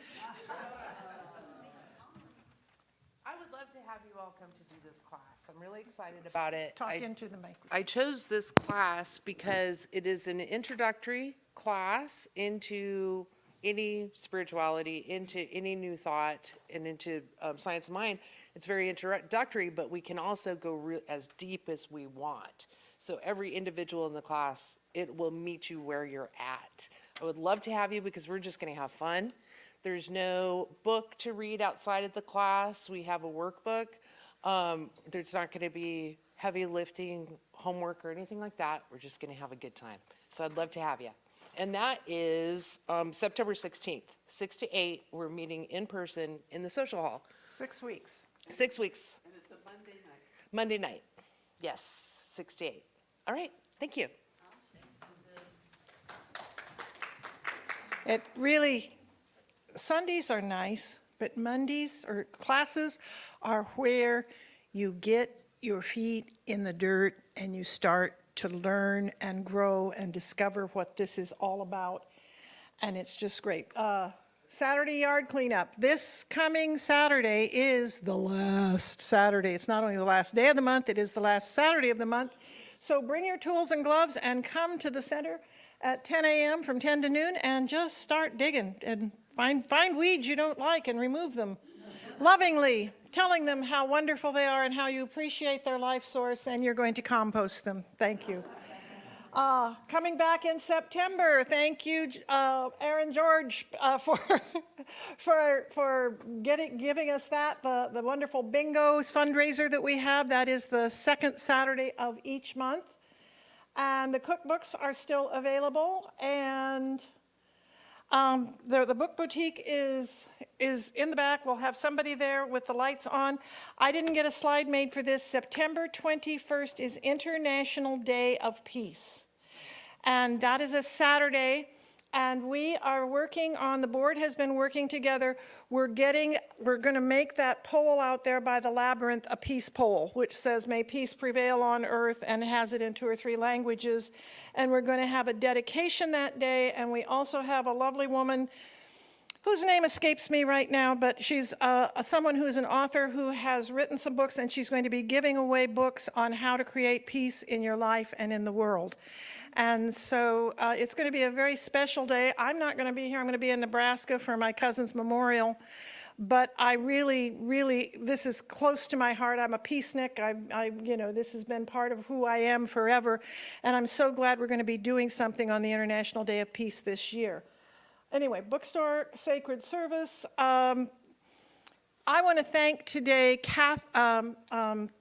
I would love to have you all come to do this class. I'm really excited about it. Talk into the microphone. I chose this class because it is an introductory class into any spirituality, into any new thought, and into science of mind. It's very introductory, but we can also go as deep as we want. So every individual in the class, it will meet you where you're at. I would love to have you because we're just going to have fun. There's no book to read outside of the class. We have a workbook. There's not going to be heavy lifting, homework, or anything like that. We're just going to have a good time. So I'd love to have you. And that is September 16th, 6 to 8. We're meeting in person in the social hall. 6 weeks. 6 weeks. And it's a Monday night. Monday night. Yes, 6 to 8. All right, thank you. It really, Sundays are nice, but Mondays or classes are where you get your feet in the dirt and you start to learn and grow and discover what this is all about. And it's just great. Saturday yard cleanup. This coming Saturday is the last Saturday. It's not only the last day of the month, it is the last Saturday of the month. So bring your tools and gloves and come to the center at 10 a.m. from 10 to noon and just start digging and find weeds you don't like and remove them. Lovingly telling them how wonderful they are and how you appreciate their life source, and you're going to compost them. Thank you. Coming back in September, thank you, Aaron George, for giving us that, the wonderful bingos fundraiser that we have. That is the second Saturday of each month. And the cookbooks are still available. And the book boutique is in the back. We'll have somebody there with the lights on. I didn't get a slide made for this. September 21st is International Day of Peace. And that is a Saturday. And we are working on, the board has been working together. We're going to make that pole out there by the labyrinth a peace pole, which says, may peace prevail on earth, and has it in 2 or 3 languages. And we're going to have a dedication that day. And we also have a lovely woman whose name escapes me right now, but she's someone who is an author who has written some books, and she's going to be giving away books on how to create peace in your life and in the world. And so it's going to be a very special day. I'm not going to be here. I'm going to be in Nebraska for my cousin's memorial. But I really, this is close to my heart. I'm a peacenik. This has been part of who I am forever. And I'm so glad we're going to be doing something on the International Day of Peace this year. Anyway, bookstore, sacred service. I want to thank today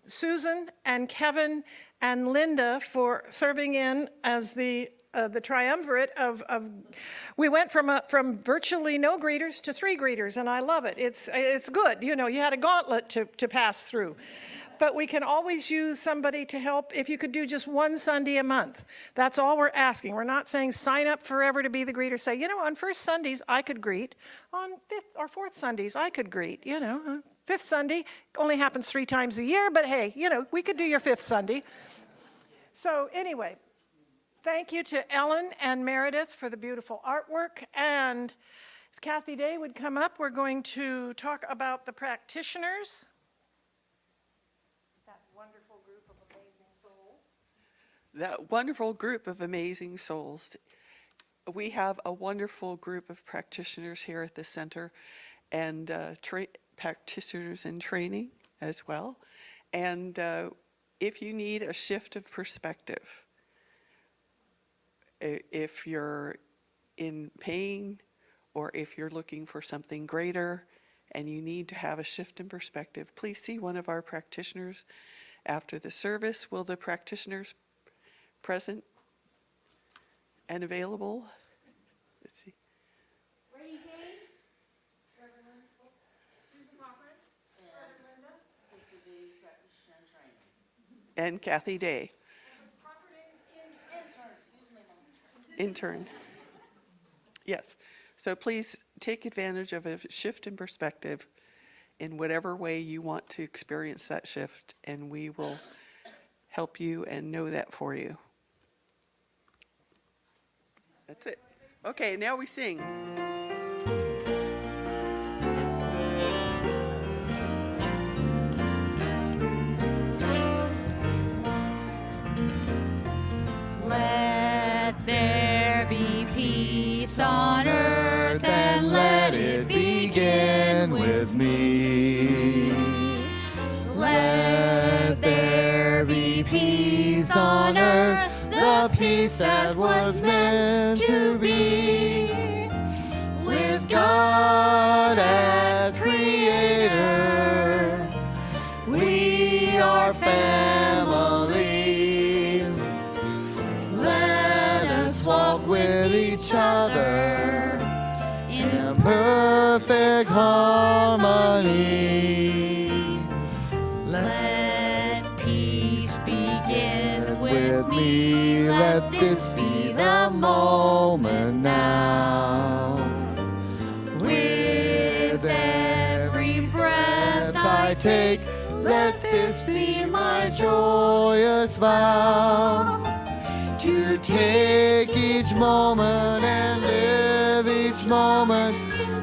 Susan and Kevin and Linda for serving in as the triumvirate of we went from virtually no greeters to 3 greeters, and I love it. It's good. You had a gauntlet to pass through. But we can always use somebody to help. If you could do just one Sunday a month, that's all we're asking. We're not saying sign up forever to be the greeter. Say, on first Sundays I could greet. On fifth or fourth Sundays I could greet. Fifth Sunday only happens 3 times a year, but hey, we could do your fifth Sunday. So anyway, thank you to Ellen and Meredith for the beautiful artwork. And if Kathy Day would come up, we're going to talk about the practitioners. That wonderful group of amazing souls. That wonderful group of amazing souls. We have a wonderful group of practitioners here at the center, and practitioners in training as well. And if you need a shift of perspective, if you're in pain, or if you're looking for something greater and you need to have a shift in perspective, please see one of our practitioners after the service. Will the practitioners present and available? Let's see. And Kathy Day. Intern. Yes. So please take advantage of a shift in perspective in whatever way you want to experience that shift, and we will help you and know that for you. That's it. Okay, now we sing. Let there be peace on earth, And let it begin with me. Let there be peace on earth, the peace that was meant to be. With God as creator, we are family. Let us walk with each other in perfect harmony. Let peace begin With me, let this be the moment now. With every breath I take, let this be my joyous vow. To take each moment and live each moment,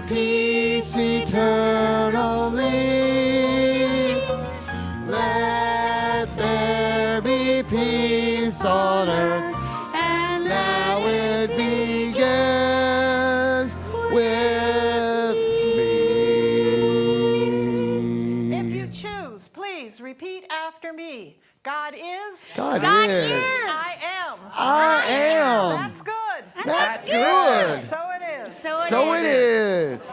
peace eternally. Let there be peace on earth, and now it begins with me. If you choose, please repeat after me. God is. God God is. is. I am. I am. That's good. That's good. So it is. So So it is.